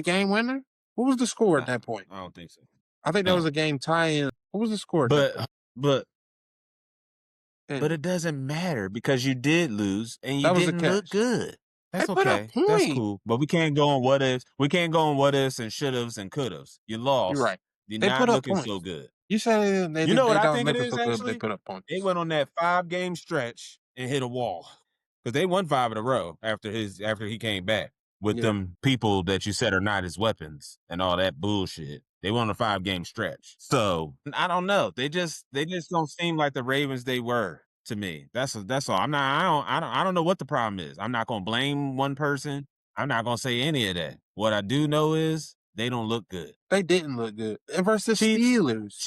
game winner? What was the score at that point? I don't think so. I think that was a game tie-in. What was the score? But it doesn't matter because you did lose and you didn't look good. That's okay. That's cool. But we can't go on what ifs. We can't go on what ifs and should haves and could haves. You lost. You're right. You're not looking so good. You said you know what I think it is, actually? They put up points. They went on that 5-game stretch and hit a wall. Because they won 5 in a row after he came back with them people that you said are not his weapons and all that bullshit. They won a 5-game stretch. So I don't know. They just don't seem like the Ravens they were to me. That's all. I don't know what the problem is. I'm not gonna blame one person. I'm not gonna say any of that. What I do know is they don't look good. They didn't look good. And versus Chiefs, Steelers.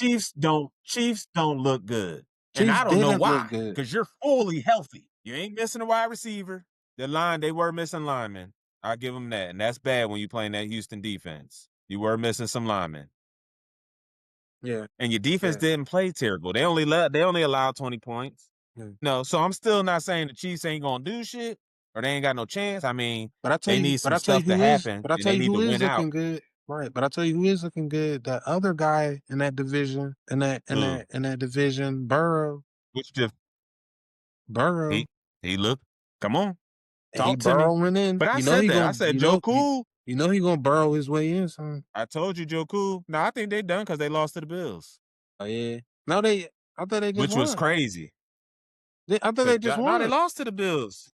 Chiefs don't look good. And Chiefs I don't know didn't why, look good. because you're fully healthy. You ain't missing a wide receiver. They were missing linemen. I give them that. And that's bad when you're playing that Houston defense. You were missing some linemen. Yeah. And your defense didn't play terrible. They only allowed 20 points. Yeah. No, so I'm still not saying the Chiefs ain't gonna do shit or they ain't got no chance. I mean, they need some stuff to happen. But I tell you who is looking out. good. Right. But I tell you who is looking good. That other guy in that division, in that division, Burrow. Which just Burrow. He looked. Come on. He burrowing in. But I said that. I said Joe Cool. You know he gonna burrow his way in, son. I told you Joe Cool. No, I think they done because they lost to the Bills. Oh yeah. No, I thought they just Which was crazy. I thought they just won. No, they lost to the Bills.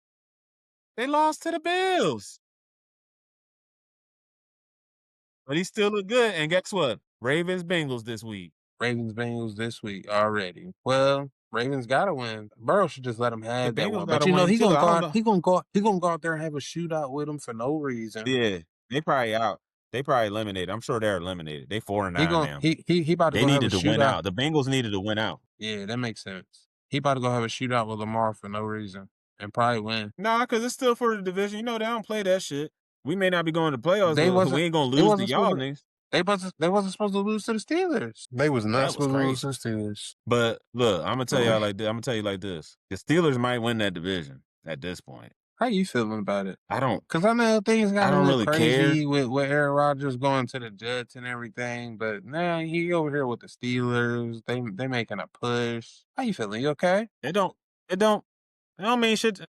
They lost to the Bills. But he still look good. And guess what? Ravens-Bengals this week. Ravens-Bengals this week already. Well, Ravens gotta win. Burrow should just let him have that one. But you know he gonna go out there and have a shootout with him for no reason. Yeah, they probably out. They probably eliminated. I'm sure they're eliminated. They 4-9 now. He about to they go needed have a to win shootout. out. The Bengals needed to win out. Yeah, that makes sense. He about to go have a shootout with Lamar for no reason and probably win. Nah, because it's still for the division. You know they don't play that shit. We may not be going to playoffs, but we ain't gonna lose to y'all niggas. They wasn't supposed to lose to the Steelers. They was not supposed to lose to the Steelers. But look, I'm gonna tell y'all like this. I'm gonna tell you like this: the Steelers might win that division at this point. How you feeling about it? I don't, because I know things got a little really crazy with Aaron Rodgers going to the Jets and everything. But now he over here with the Steelers. They making a push. How you feeling? You okay? It don't mean shit. That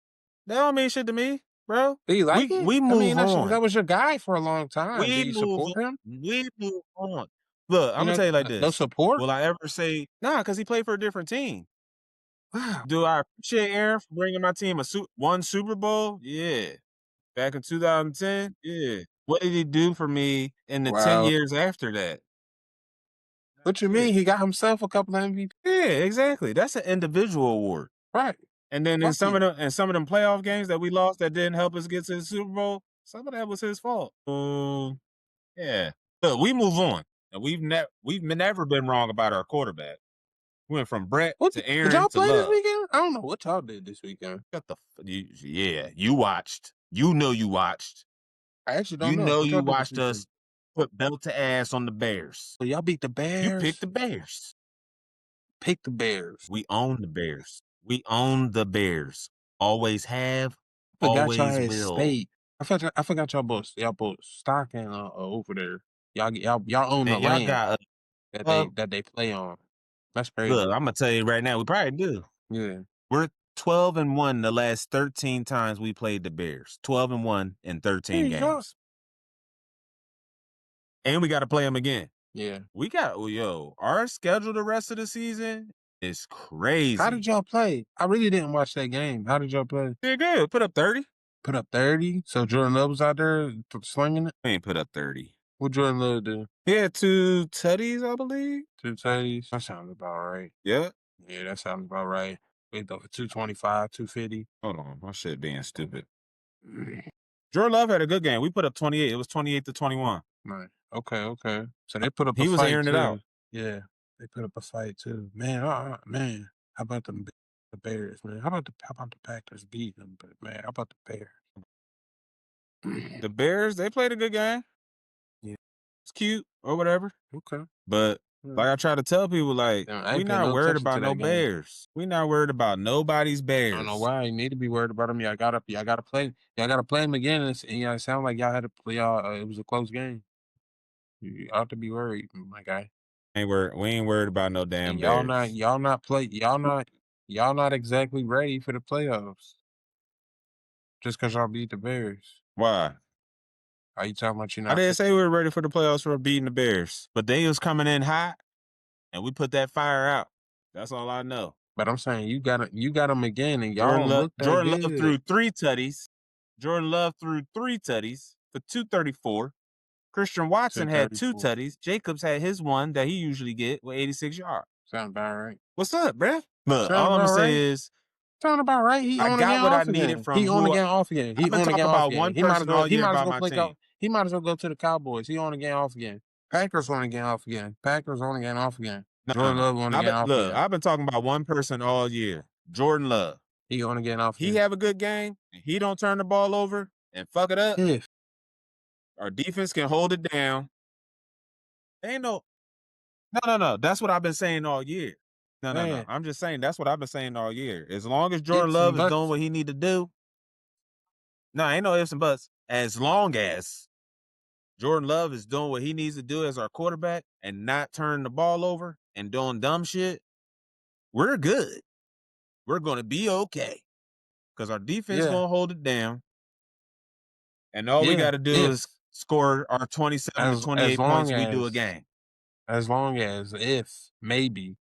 don't mean shit to me. Bro, do you like it? We move on. That was your guy for a long time. Do you support him? We move on. Look, I'm gonna tell you like this. No support? Will I ever say nah? Because he played for a different team. Wow. Do I appreciate Aaron for bringing my team one Super Bowl? Yeah. Back in 2010? Yeah. What did he do for me in the 10 years after that? What you mean? He got himself a couple of MVP. Yeah, exactly. That's an individual award. Right. And then in some of them playoff games that we lost that didn't help us get to the Super Bowl, some of that was his fault. Yeah. Look, we move on. And we've never been wrong about our quarterback. We went from Brett to Aaron. Did y'all play to this weekend? I don't know what y'all did this weekend. You watched. You know you watched. I actually don't know. You know you watched us put belt to ass on the Bears. So y'all beat the Bears? You picked the Bears. Pick the Bears. We own the Bears. We own the Bears. Always have. Always will. I forgot y'all both stocking over there. Y'all own the land that they play on. That's crazy. Look, I'm gonna tell you right now, we probably do. Yeah. We're 12-1 the last 13 times we played the Bears. 12-1 in 13 games. And we got to play them again. Yeah. Our schedule the rest of the season is crazy. How did y'all play? I really didn't watch that game. How did y'all play? Did good. Put up 30. Put up 30? So Jordan Love was out there slinging it? We ain't put up 30. What Jordan Love do? He had 2 tutties, I believe. 2 tutties? That sounds about right. Yeah. Yeah, that sounds about right. We throw for 225, 250. Hold on. My shit being stupid. Jordan Love had a good game. We put up 28. It was 28-21. Right. Okay. So they put up a fight, He was airing it out. Yeah. They put up a fight, too. Man, man. How about the Bears, man? How about the Packers beat them? But, man, how about the Bears? The Bears, they played a good game. Yeah. It's cute or whatever. Okay. But like I try to tell people, like, we not worried about no Bears. We not worried about nobody's Bears. I don't know why you need to be worried about them. Y'all gotta play them again. And y'all sound like y'all had to play. It was a close game. You ought to be worried, my guy. We ain't worried about no damn and Bears. Y'all not exactly ready for the playoffs. Just because y'all beat the Bears. Why? Are you talking about you not? I didn't say we were ready for the playoffs for beating the Bears, but they was coming in hot, and we put that fire out. That's all I know. But I'm saying you got them again, and y'all Jordan Love threw 3 tutties. Jordan Love threw 3 tutties for 234. Christian Watson had 2 tutties. Jacobs had his one that he usually get with 86 yards. Sound about right. What's up, bruh? Look, all I'm gonna say is, sound about right. He I got what I needed from. He on again, off again. He on again, off again. He might as well He might as well go to the Cowboys. He on again, off again. Packers on again, off again. Packers on again, off again. Jordan Love on again, off again. I've been talking about one person all year. Jordan Love. He on again, off again. He have a good game, and he don't turn the ball over and fuck it up. If our defense can hold it down. Ain't no. That's what I've been saying all year. No. I'm just saying that's what I've been saying all year. As long as Jordan Love is doing what he need to do. No, ain't no ifs and buts. As long as Jordan Love is doing what he needs to do as our quarterback and not turning the ball over and doing dumb shit, we're good. We're going to be okay. Because our defense going to hold it down. And all we got to do is score our 27 to 28 points we do a game. As long as, maybe.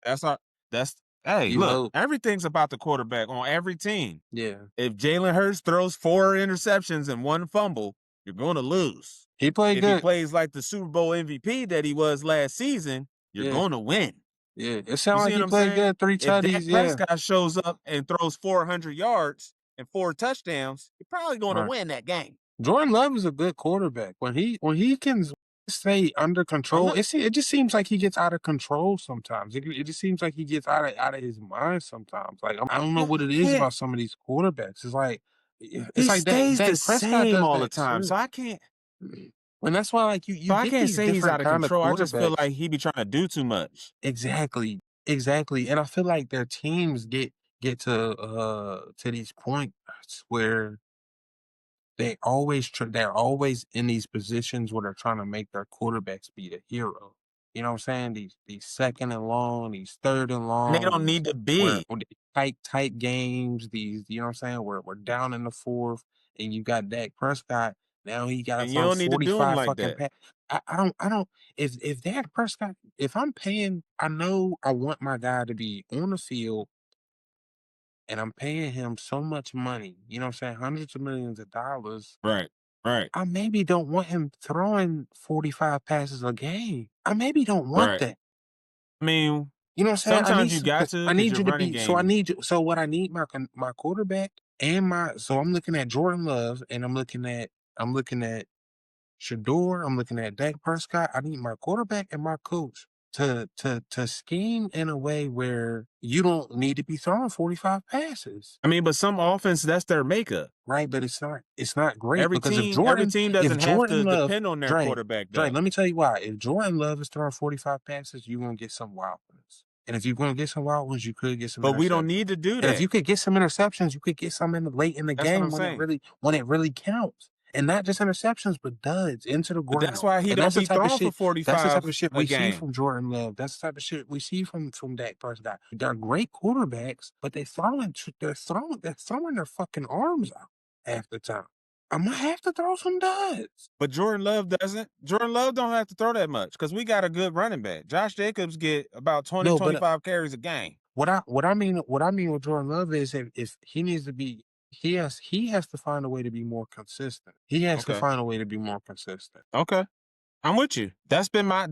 Hey, look, everything's about the quarterback on every team. Yeah. If Jalen Hurts throws 4 interceptions and 1 fumble, you're going to lose. He played if good. If he plays like the Super Bowl MVP that he was last season, you're going to win. Yeah, it sounds like he played good. 3 tutties, If Dak Prescott shows up and throws 400 yards and 4 touchdowns, you're probably going to win that game. Jordan Love is a good quarterback. When he can stay under control, it just seems like he gets out of control sometimes. It just seems like he gets out of his mind sometimes. Like I don't know what it is about some of these quarterbacks. It's like Dak Prescott does all the time. So I can't. And that's why, like, you I can't say he's out of control. I just feel like like he be trying to do too much. Exactly. And I feel like their teams get to these points where they're always in these positions where they're trying to make their quarterbacks be the hero. You know what I'm saying? These second and long, these third and long. And they don't need to be. Tight games. These, you know what I'm saying? We're down in the 4th, and you got Dak Prescott. Now he got you don't need to do him like that. I don't. If Dak Prescott, if I'm paying, I know I want my guy to be on the field, and I'm paying him so much money. You know what I'm saying? Hundreds of millions of dollars. Right. I maybe don't want him throwing 45 passes a game. I maybe don't want that. I mean, you know what I'm saying? Sometimes you got to. I need you to be. So I need you. So what I need my quarterback and so I'm looking at Jordan Love, and I'm looking at Shadour. I'm looking at Dak Prescott. I need my quarterback and my coach to scheme in a way where you don't need to be throwing 45 passes. I mean, but some offense, that's their makeup. Right, but it's not great. Every team doesn't have to depend on their quarterback, though. Let me tell you why. If Jordan Love is throwing 45 passes, you're going to get some wild ones. And if you're going to get some wild ones, you could get some But we don't need to do that. And if you could get some interceptions, you could get some late in the game when it really counts. And not just interceptions, but duds into the ground. But that's why he don't be throwing for 45. That's the type of shit we see from Jordan Love. That's the type of shit we see from Dak Prescott. They're great quarterbacks, but they're throwing their fucking arms out half the time. I'm gonna have to throw some duds. But Jordan Love doesn't. Jordan Love don't have to throw that much because we got a good running back. Josh Jacobs get about 25 carries a game. What I mean with Jordan Love is if he needs to be. He has to find a way to be more consistent. He has to find a way to be more consistent. Okay. I'm with you. That's been my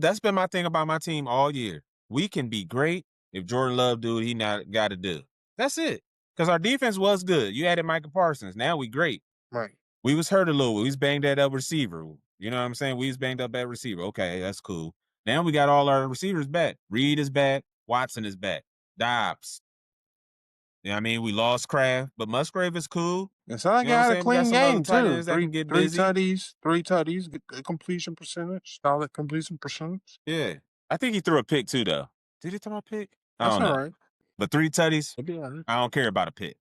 thing about my team all year. We can be great if Jordan Love do what he not got to do. That's it. Because our defense was good. You added Micah Parsons. Now we great. Right. We was hurt a little. We was banged at up receiver. You know what I'm saying? We was banged up at receiver. Okay, that's cool. Now we got all our receivers back. Reed is back. Watson is back. Dobbs. You know what I mean? We lost Kraft, but Musgrave is cool. And so I got a clean game, too. Three tutties, good completion percentage, solid completion percentage. Yeah. I think he threw a pick, too, though. Did he throw a pick? That's all right. But 3 tutties, right. I don't care about a pick.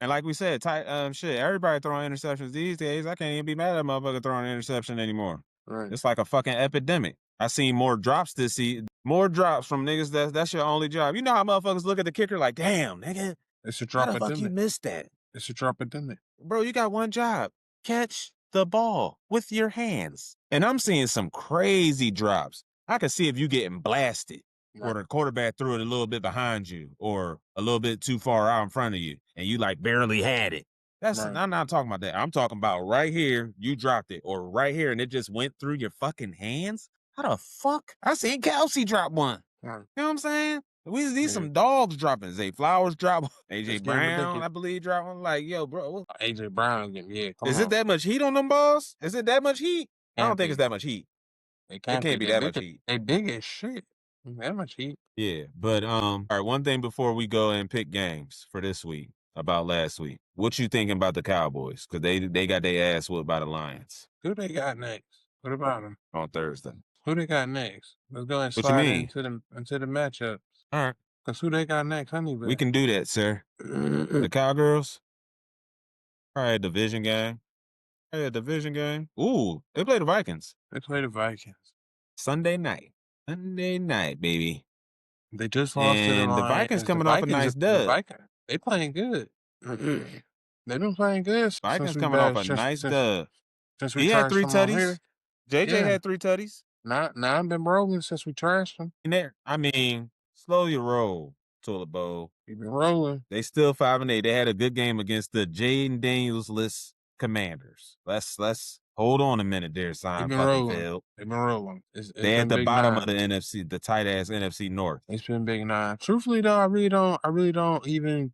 And like we said, everybody throwing interceptions these days. I can't even be mad at a motherfucker throwing an interception anymore. Right. It's like a fucking epidemic. I seen more drops this season. More drops from niggas that's your only job. You know how motherfuckers look at the kicker like, damn, nigga. It's a drop how the fuck you missed that? It's a drop epidemic. Bro, you got one job. Catch the ball with your hands. And I'm seeing some crazy drops. I can see if you getting blasted. Right. Or the quarterback threw it a little bit behind you or a little bit too far out in front of you and you like barely had it. I'm not talking about that. I'm talking about right here, you dropped it, or right here and it just went through your fucking hands. How the fuck? I seen Kelsey drop one. Right. You know what I'm saying? We need some dogs dropping. Zay Flowers drop. AJ Brown, ridiculous. I believe, dropping. Like, yo, bro. AJ Brown, Is it that much heat on them balls? Is it that much heat? I don't think it's that much heat. It can't be that much heat. They big as shit. That much heat. Yeah, but all right. One thing before we go and pick games for this week about last week. What you thinking about the Cowboys? Because they got their ass whooped by the Lions. Who they got next? What about them on Thursday? Who they got next? Let's go and What you slide mean? into the matchups. All right, Cause who they got next? Honey, we can do that, sir. The Cowgirls. All right, division game. Hey, a division game. Ooh, they play the Vikings. They play the Vikings. Sunday night, baby. They just lost to the Lions. And the Vikings coming off a nice dub. They playing good. They've been playing good. Vikings coming off a nice dub. Since we He had 3 tutties. JJ had 3 tutties. Now I've been rolling since we trashed them. I mean, slow your roll, Toilet Bowl. You've been rolling. They still 5-8. They had a good game against the Jaden Daniels-less Commanders. Let's hold on a minute there, Simon Field. They've been rolling. They at the bottom of the NFC, the tight ass NFC North. It's been big 9. Truthfully though, I really don't even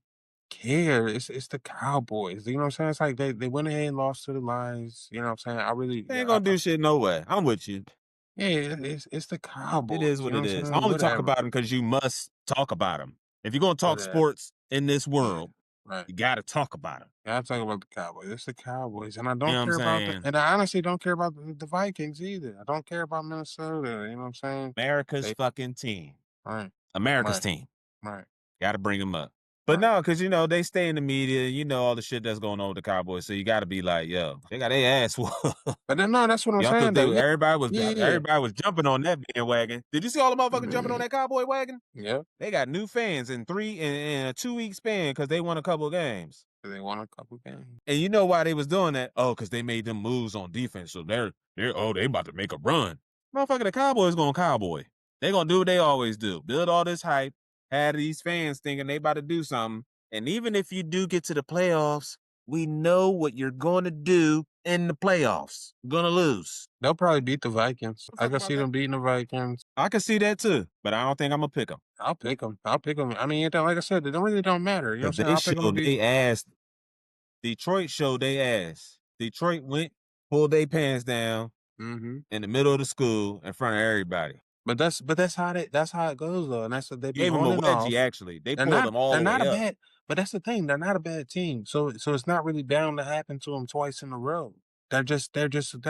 care. It's the Cowboys. You know what I'm saying? It's like they went ahead and lost to the Lions. You know what I'm saying? They ain't gonna do shit no way. I'm with you. Yeah, it's the Cowboys. It is what it is. I only talk about them because you must talk about them. If you're gonna talk sports in this world, you gotta talk about them. Gotta talk about the Cowboys. It's the Cowboys, and I don't care about and I honestly don't care about the Vikings either. I don't care about Minnesota. You know what I'm saying? America's fucking team. Right. America's team. Right. Gotta bring them up. But no, because, they stay in the media, all the shit that's going on with the Cowboys. So you got to be like, yo, they got their ass whooped. But then, no, that's what I'm saying. Everybody was jumping on that bandwagon. Did you see all the motherfuckers jumping on that Cowboy wagon? Yeah. They got new fans in a 2-week span because they won a couple of games. They won a couple games. And you know why they was doing that? Oh, because they made them moves on defense. So they about to make a run. Motherfucker, the Cowboys going cowboy. They going to do what they always do. Build all this hype. Had these fans thinking they about to do something. And even if you do get to the playoffs, we know what you're going to do in the playoffs. You're going to lose. They'll probably beat the Vikings. I can see them beating the Vikings. I can see that too, but I don't think I'm going to pick them. I'll pick them. I mean, like I said, it really don't matter. You know what I'm saying? Detroit showed they ass. Detroit went, pulled their pants down in the middle of the school in front of everybody. But that's how it goes though, and that's what they gave them a wedgie. Actually, they pulled them all the way up. But that's the thing; they're not a bad team. So it's not really bound to happen to them twice in a row. They're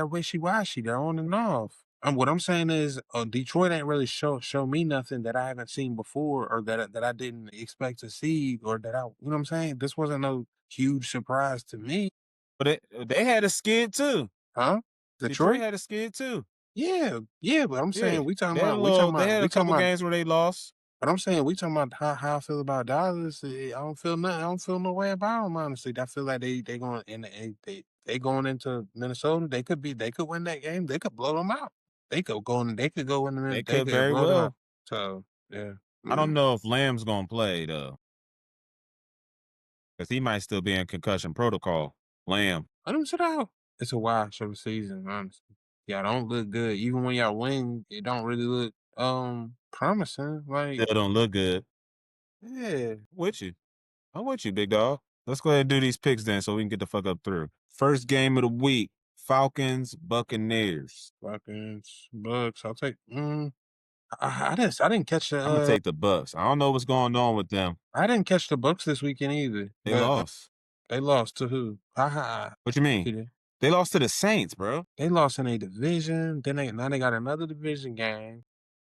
wishy-washy. They're on and off. What I'm saying is, Detroit ain't really show me nothing that I haven't seen before, or that I didn't expect to see, or that you know what I'm saying. This wasn't no huge surprise to me. But they had a skid too, huh? Detroit had a skid too. Yeah, but I'm saying we talking about they had a couple games where they lost. But I'm saying we talking about how I feel about Dallas. I don't feel nothing. I don't feel no way about them, honestly. I feel like they going into Minnesota. They could win that game. They could blow them out. They could go in the They could very well. So yeah, I don't know if Lamb's gonna play though, because he might still be in concussion protocol. Lamb. Let him sit out. It's a wash of a season, honestly. Y'all don't look good. Even when y'all win, it don't really look promising. Like, still don't look good. Yeah. I'm with you, big dog. Let's go ahead and do these picks then so we can get the fuck up through. First game of the week, Falcons, Buccaneers. Falcons, Bucks. I'll take I didn't catch the I'm gonna take the Bucks. I don't know what's going on with them. I didn't catch the Bucks this weekend either. They lost. They lost to who? What you mean? They lost to the Saints, bro. They lost in a division. Now they got another division game.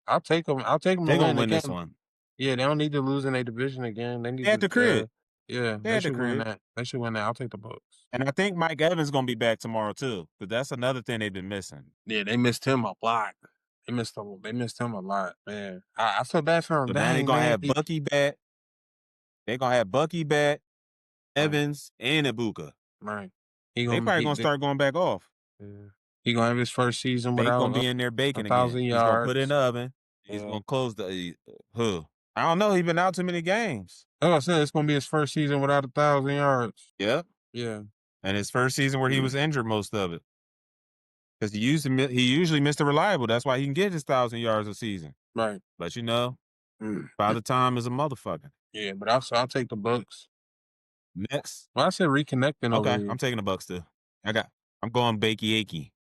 I'll take them. They're gonna win this one. Yeah, they don't need to lose in a division again. They need to the crib. They should win that. They should win that. I'll take the Bucks. And I think Mike Evans gonna be back tomorrow too, because that's another thing they've been missing. Yeah, they missed him a lot. They missed him a lot, man. I feel bad for him. So now they're gonna have Bucky back. They're gonna have Bucky back, Evans, and Ibuka. Right. They probably gonna start going back off. Yeah. He gonna have his first season without. He's gonna be in there baking again. He's gonna put it in the oven. He's gonna close the I don't know. He's been out too many games. Like I said, it's gonna be his first season without 1,000 yards. Yep. Yeah. And his first season where he was injured most of it. Because he usually Mr. Reliable. That's why he can get his 1,000 yards a season. Right. But Father Time is a motherfucker. Yeah, but I'll take the Bucks. Next. Well, I said reconnecting over Okay, here. I'm taking the Bucks too. I'm going Bakey Akey.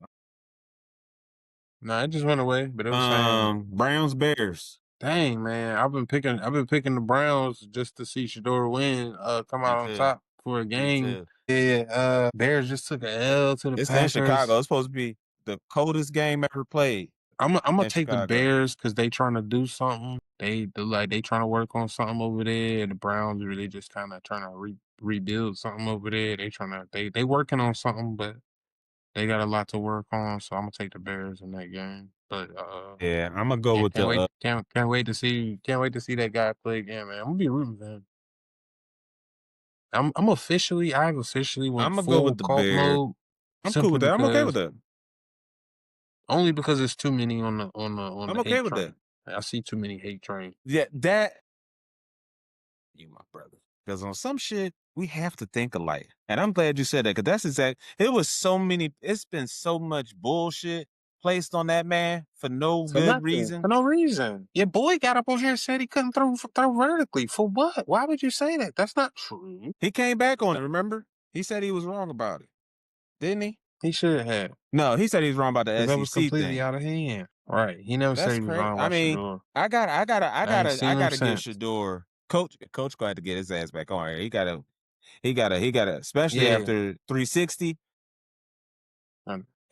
Nah, it just went away, but it was saying Browns Bears. Dang, man, I've been picking the Browns just to see Shadour win, come out on top for a game. Yeah, Bears just took a L to the It's Packers. in Chicago. It's supposed to be the coldest game ever played. I'm gonna take Chicago. the Bears because they trying to do something. They trying to work on something over there. And the Browns really just kind of trying to rebuild something over there. They working on something, but they got a lot to work on. So I'm gonna take the Bears in that game. But yeah, I'm gonna go with can't wait to see that guy play again, man. I'm gonna be rooting for him. I've officially went I'm gonna full go with the cult Bears. mode. I'm cool with that. I'm okay with that. Only because it's too many on the I'm okay with that. I see too many hate trains. Yeah, that you my brother. Because on some shit, we have to think alike. And I'm glad you said that, because that's it's been so much bullshit placed on that man for no good reason. For no reason. Your boy got up on here and said he couldn't throw vertically. For what? Why would you say that? That's not true. He came back on it, remember? He said he was wrong about it. Didn't he? He should have. No, he said he was wrong about the SEC that was completely thing. out of hand. Right. He never said he was wrong about Shadour. I gotta give Shadour. Coach gonna have to get his ass back on here. He gotta, especially after 360.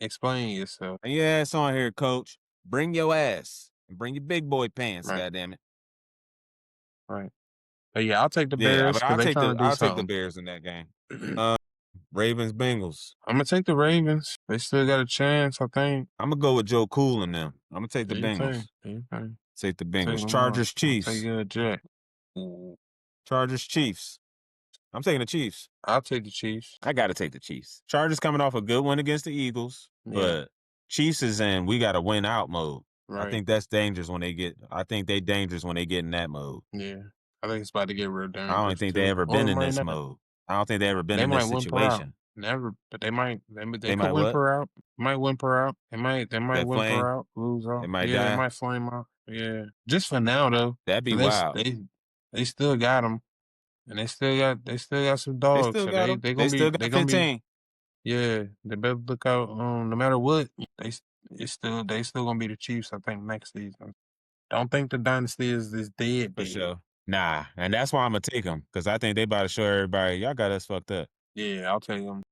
Explain yourself. And your ass on here, Coach. Bring your ass. And bring your big boy pants, goddammit. Right. But yeah, I'll take the Bears. Yeah, but I'll take the Bears in that game. Ravens, Bengals. I'm gonna take the Ravens. They still got a chance, I think. I'm gonna go with Joe Cool and them. I'm gonna take the Bengals. Take the Bengals. Chargers, Chiefs. Take a Jet. Chargers, Chiefs. I'm taking the Chiefs. I'll take the Chiefs. I gotta take the Chiefs. Chargers coming off a good one against the Eagles, but Chiefs is in we gotta win out mode. Right. I think that's dangerous when they get. I think they dangerous when they get in that mode. Yeah, I think it's about to get real dangerous. I don't think they ever been in this mode. I don't think they ever been in this situation. Never, but they might. They might whimper out. Might whimper out. They might whimper out. Lose out. They might die. They might flame out. Yeah, just for now though. That'd be wild. They still got them, and they still got some dogs. They still got 15. Yeah, they better look out. No matter what, they still gonna be the Chiefs. I think next season. Don't think the dynasty is dead. For sure. Nah, and that's why I'm gonna take them, because I think they about to show everybody y'all got us fucked up. Yeah, I'll take them.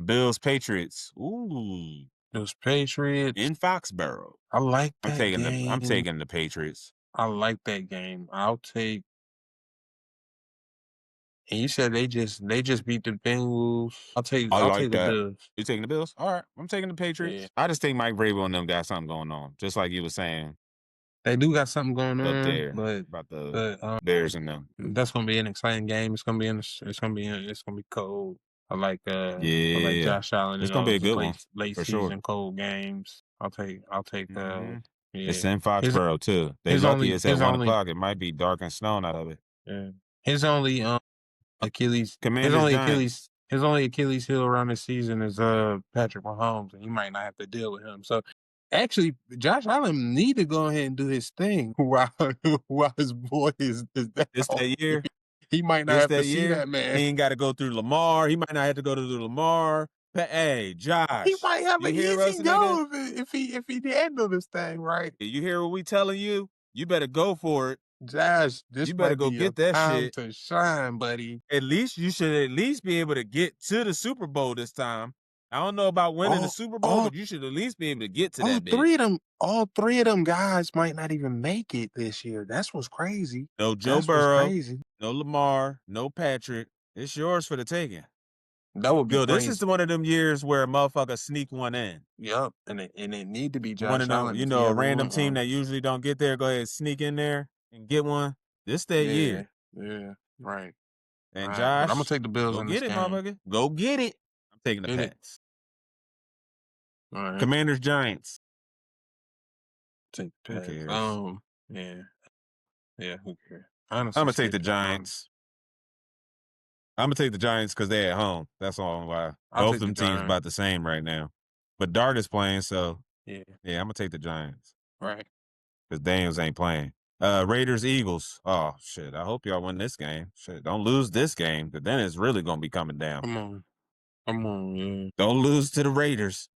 Bills, Patriots. Ooh. Bills, Patriots in Foxborough. I like that game. I'm taking the Patriots. I like that game. I'll take. And you said they just beat the Bengals. I'll take the Bills. You taking the Bills? All right, I'm taking the Patriots. Yeah. I just think Mike Vrabel and them got something going on, just like you were saying. They do got something going on up there, but about the Bears and them. That's gonna be an exciting game. It's gonna be cold. I like Josh Allen. It's gonna be a good one. Late season cold games. I'll take. Yeah. It's in Foxborough too. They lucky it's at 1 o'clock. It might be dark and snowing out of it. Yeah. His only Achilles. Commanders, His only Achilles heel around this season is Patrick Mahomes, and he might not have to deal with him. So. Actually, Josh Allen need to go ahead and do his thing while his boy is down. It's that year. He might not have to see that, man. He ain't got to go through Lamar. He might not have to go through Lamar. But, hey, Josh. He might have an easy go if he handle this thing right. You hear what we telling you? You better go for it. Josh, you better go get that shit to shine, buddy. You should be able to get to the Super Bowl this time. I don't know about winning the Super Bowl, but you should at least be able to get to that. All three of them guys might not even make it this year. That's what's crazy. No Joe Burrow, no Lamar, no Patrick. It's yours for the taking. That would be crazy. This is one of them years where a motherfucker sneak one in. Yep, and it need to be Josh Allen. A random team that usually don't get there, go ahead sneak in there and get one. This year. Yeah, right. And Josh, I'm gonna take the Bills in this game. Motherfucker. Go get it. I'm taking the Pats. Right. Commanders, Giants. Take the Pats. Who cares? Yeah. Who cares? Honestly, I'm gonna take the Giants. I'm gonna take the Giants because they're at home. That's all why. Both of them teams about the same right now. But Dart is playing, so yeah, I'm gonna take the Giants. Right. Because Daniels ain't playing. Raiders, Eagles. Oh, shit. I hope y'all win this game. Shit, don't lose this game, because then it's really going to be coming down. Come on, yeah. Don't lose to the Raiders.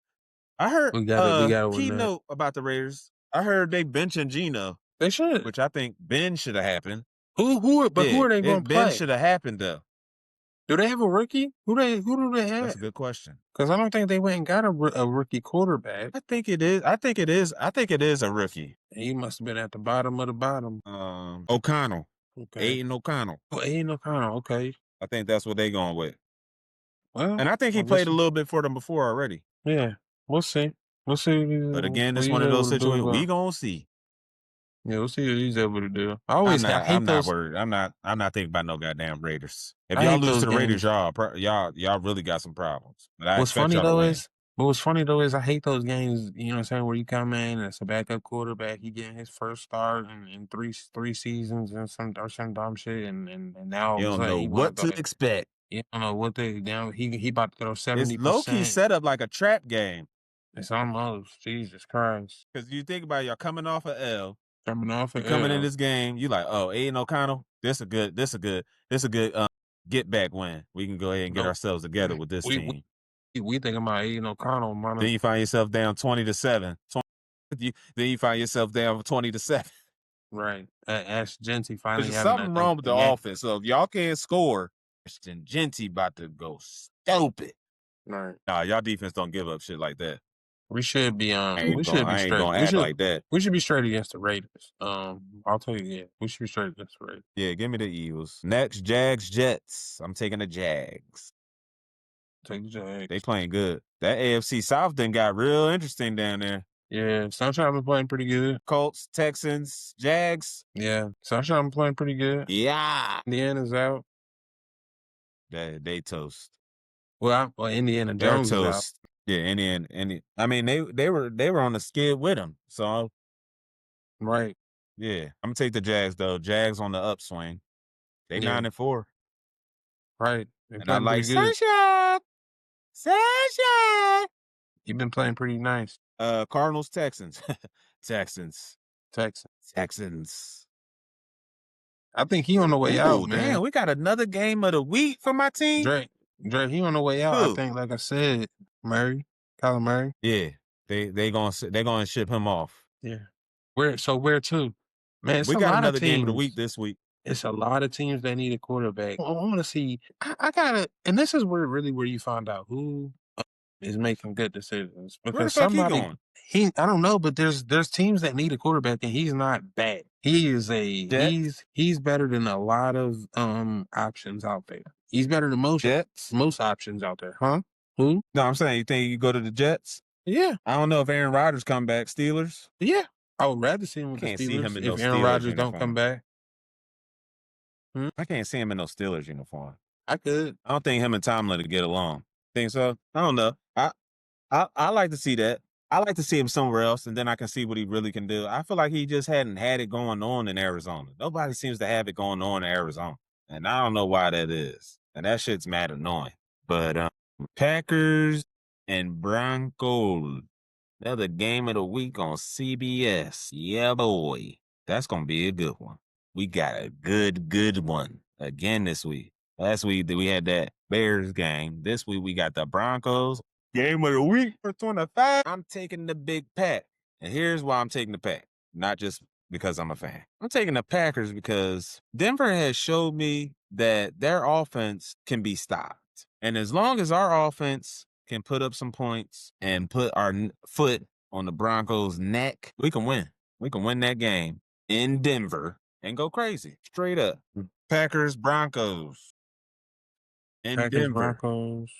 I heard, We got key note about the Raiders. I heard they benching Geno. They should. Which I think Ben should have happened. Who are they going to play? Ben should have happened, though. Do they have a rookie? Who do they have? That's a good question. Because I don't think they went and got a rookie quarterback. I think it is a rookie. He must have been at the bottom of the bottom. O'Connell. Okay. Aiden O'Connell. Oh, Aiden O'Connell. Okay. I think that's what they going with. Well, and I think he played a little bit for them before already. Yeah. We'll see. But again, it's one of those situations we gonna see. Yeah, we'll see what he's able to do. I'm not worried. I'm not thinking about no goddamn Raiders. If y'all lose to the Raiders, y'all really got some problems. But what's funny though is I hate those games, you know what I'm saying, where you come in and it's a backup quarterback, he getting his first start in three seasons and some dumb shit and now you don't know what to expect. You don't know what they now he about to throw 70%. It's low-key set up like a trap game. It's almost Jesus Christ. Because you think about it, y'all coming off an L. Coming in this game, you like, oh, Aiden O'Connell, this a good get back win. We can go ahead and get ourselves together with this team. We think about Aiden O'Connell, man. Then you find yourself down 20-7. Then you find yourself down 20-7. Right. Ash Genty finally. There's something wrong with the offense. So if y'all can't score, then Genty about to go stupid. Right. Nah, y'all defense don't give up shit like that. We should be we should be straight. Like that. We should be straight against the Raiders. I'll tell you, we should be straight against the Raiders. Yeah, give me the Eagles. Next, Jags, Jets. I'm taking the Jags. Take the Jags. They playing good. That AFC South then got real interesting down there. Yeah, Sunshine been playing pretty good. Colts, Texans, Jags. Yeah, Sunshine been playing pretty good. Yeah. Indiana's out. They toast. Well, Indiana Jones is out. Yeah, Indiana. I mean, they were on the skid with him. So, right. Yeah, I'm gonna take the Jags though. Jags on the upswing. They 9-4. Right. And I like Sunshine. You've been playing pretty nice. Cardinals, Texans. Texans. I think he on the way out, man. Damn, we got another game of the week for my team. Dre, he on the way out. I think, like I said, Kyler Murray. Yeah, they gonna ship him off. Yeah. Where to? Man, we got another game of the week this week. It's a lot of teams that need a quarterback. I want to see. I gotta, and this is where you find out who is making good decisions because somebody. I don't know, but there's teams that need a quarterback and he's not bad. He is he's better than a lot of options out there. He's better than most options out there, huh? Who? No, I'm saying you think you go to the Jets? Yeah. I don't know if Aaron Rodgers come back. Steelers? Yeah. I would rather see him with the Steelers if Aaron Rodgers don't come back. I can't see him in no Steelers uniform. I could. I don't think him and Tomlin would get along. Think so? I don't know. I like to see that. I like to see him somewhere else, and then I can see what he really can do. I feel like he just hadn't had it going on in Arizona. Nobody seems to have it going on in Arizona, and I don't know why that is. And that shit's mad annoying. But Packers and Broncos, another game of the week on CBS. Yeah, boy. That's going to be a good one. We got a good one again this week. Last week we had that Bears game. This week we got the Broncos. Game of the week for 25. I'm taking the Big Pack. And here's why I'm taking the Pack. Not just because I'm a fan. I'm taking the Packers because Denver has showed me that their offense can be stopped. And as long as our offense can put up some points and put our foot on the Broncos' neck, we can win. We can win that game in Denver and go crazy. Straight up. Packers, Broncos. Denver. Broncos.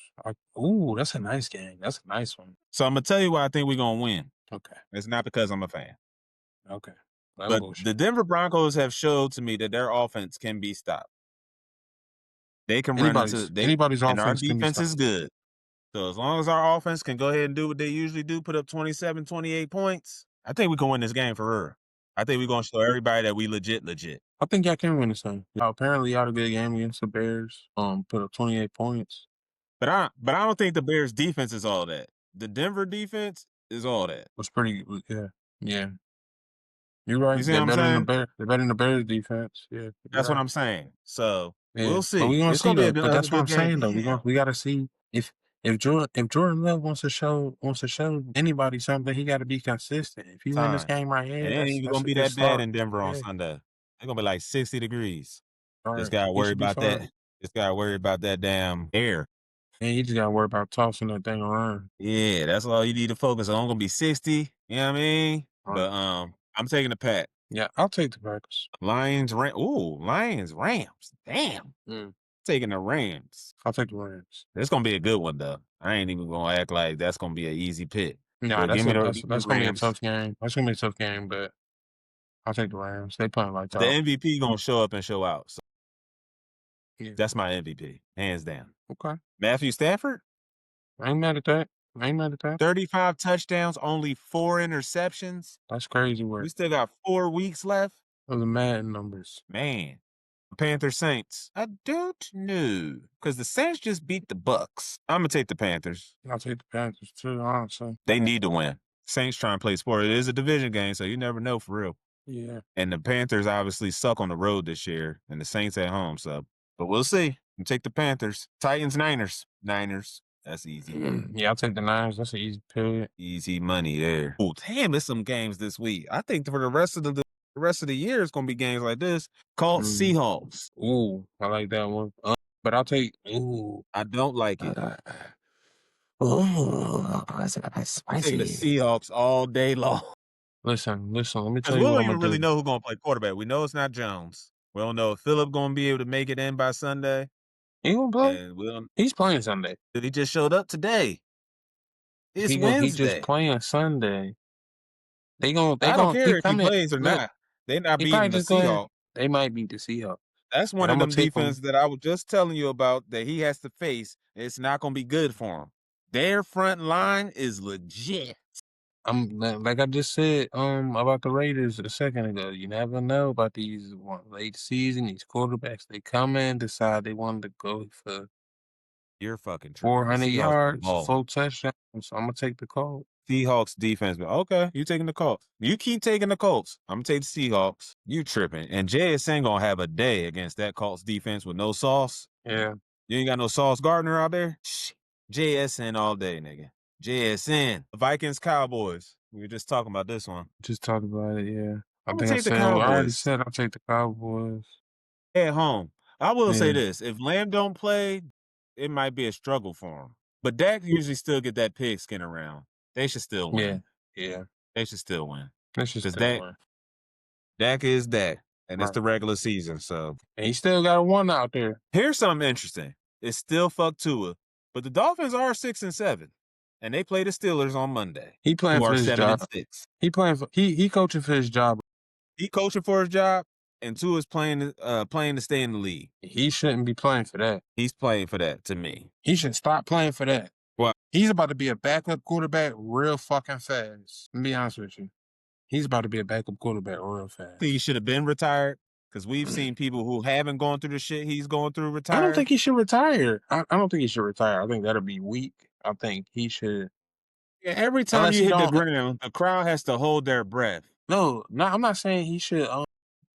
Ooh, that's a nice game. That's a nice one. So I'm going to tell you why I think we're going to win. Okay. It's not because I'm a fan. Okay. But the Denver Broncos have showed to me that their offense can be stopped. They can run into anybody's offense. And our defense is good. So as long as our offense can go ahead and do what they usually do, put up 27, 28 points, I think we can win this game for real. I think we're going to show everybody that we legit. I think y'all can win this game. Apparently, y'all had a good game against the Bears. Put up 28 points. But I don't think the Bears defense is all that. The Denver defense is all that. It's pretty, yeah. You're right. You see They're what I'm better than the saying? Bears. They're better than the Bears defense. Yeah, you're That's what right. I'm saying. So Yeah, we'll but see. we're gonna It's see gonna be though. But another that's what good I'm game. saying though. Yeah. We gotta see if Jordan Love wants to show anybody something, he got to be consistent. If he win this Time. game right And here, it ain't even that's gonna a be good that bad start. in Denver on Yeah, Sunday. It's gonna be like 60 degrees. all Just right. gotta He worry should be about that. fine. Just gotta worry about that damn air. And he just got to worry about tossing that thing around. Yeah, that's all you need to focus on. It's gonna be 60. You know what I mean? All But right. I'm taking the Pack. Yeah, I'll take the Packers. Lions, Rams. Damn. Mm, Taking the Rams. I'll take the Rams. It's gonna be a good one though. I ain't even gonna act like that's gonna be an easy pick. Nah, But give me that's the gonna be a Rams. tough game. That's gonna be a tough game, but I'll take the Rams. They playing like The top. MVP gonna show up and show out. So Yeah. that's my MVP, hands down. Okay. Matthew Stafford, I ain't mad at that. 35 touchdowns, only 4 interceptions. That's crazy We work. still got 4 weeks left. Those are mad numbers. Man, Panther Saints. I don't know because the Saints just beat the Bucks. I'm gonna take the Panthers. I'll take the Panthers too, honestly. They need to win. Saints trying to play sport. It is a division game, so you never know for real. Yeah. And the Panthers obviously suck on the road this year, and the Saints at home. So, but we'll see. You take the Panthers. Titans, Niners. That's easy. Yeah, I'll take the Niners. That's an easy pick. Easy money there. Oh, damn! There's some games this week. I think for the rest of the year, it's gonna be games like this. Colts, Seahawks. Ooh, I like that one. But I'll take. Ooh, I don't like it. That's spicy. Taking the Seahawks all day long. Listen. Let me tell Because you we what don't I'm even gonna really do. know who's gonna play quarterback. We know it's not Jones. We don't know if Phillip gonna be able to make it in by Sunday. He gonna play? And we don't. He's playing Sunday. He just showed up today. It's He Wednesday. just playing Sunday. I don't care if he plays or not. They're not beating the Seahawks. They might beat the Seahawks. That's one of them defenses that I was just telling you about that he has to face. It's not going to be good for him. Their front line is legit. Like I just said about the Raiders a second ago. You never know about these late season, these quarterbacks. They come in, decide they wanted to go for You're fucking tripping. 400 yards, 4 touchdowns. So I'm gonna take the Colts. Seahawks defense. Okay, you taking the Colts. You keep taking the Colts. I'm going to take the Seahawks. You tripping. And JSN going to have a day against that Colts defense with no Sauce. Yeah. You ain't got no Sauce Gardner out there? JSN all day, nigga. JSN. Vikings, Cowboys. We were just talking about this one. Just talked about it, yeah. I'm going to take the Cowboys. I already said I'll take the Cowboys. At home. I will say this. If Lamb don't play, it might be a struggle for him. But Dak usually still get that pigskin around. They should still win. Yeah. They should still win. They should still win. Dak is Dak, and it's the regular season, so. And he still got one out there. Here's something interesting. It's still fuck Tua, but the Dolphins are 6-7, and they play the Steelers on Monday. He playing for his job. 7-6. He coaching for his job. He coaching for his job, and Tua's playing to stay in the league. He shouldn't be playing for that. He's playing for that, to me. He should stop playing for that. What? He's about to be a backup quarterback real fucking fast. Let me be honest with you. He's about to be a backup quarterback real fast. I think he should have been retired because we've seen people who haven't gone through the shit he's going through retire. I don't think he should retire. I don't think he should retire. I think that'll be weak. I think he should. Yeah, every time you hit the ground, the crowd has to hold their breath. No, I'm not saying he should.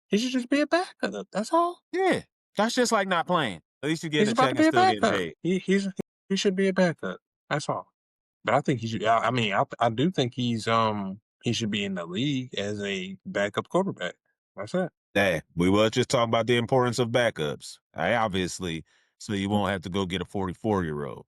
He should just be a backup. That's all. Yeah, that's just like not playing. At least you get a check and still get paid. He should be a backup. That's all. But I think he should. I mean, I do think he should be in the league as a backup quarterback. That's it. Hey, we were just talking about the importance of backups. Obviously, so you won't have to go get a 44-year-old.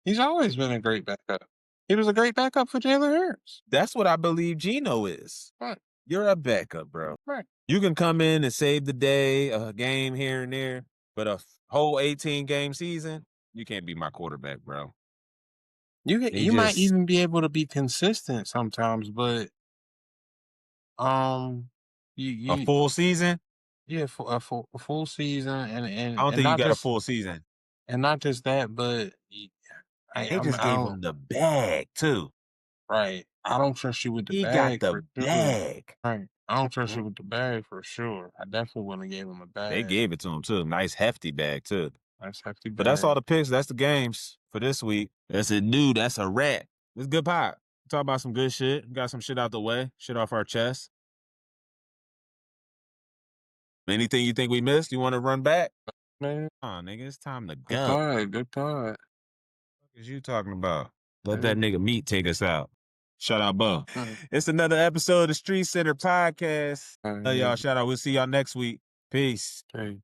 He's always been a great backup. He was a great backup for Jalen Hurts. That's what I believe Geno is. Right. You're a backup, bro. Right. You can come in and save the day, a game here and there, but a whole 18-game season, you can't be my quarterback, bro. You might even be able to be consistent sometimes, but a full season? Yeah, for a full season, and I don't think you got a full season. And not just that, but they just gave him the bag too. Right. I don't trust you with the bag. He got the bag. Right. I don't trust you with the bag for sure. I definitely wouldn't have gave him a bag. They gave it to him too. Nice hefty bag too. Nice hefty bag. But that's all the picks. That's the games for this week. That's it, dude. That's a wrap. It's good pop. Talk about some good shit. Got some shit out the way. Shit off our chest. Anything you think we missed? You want to run back? Man. Oh, nigga, it's time to Good go. thought. Good thought. What is you talking about? Let that nigga Meat take us out. Shout out, Bo. It's another episode of the StreetsCenter Podcast. Y'all, shout out. We'll see y'all next week. Peace. Hey.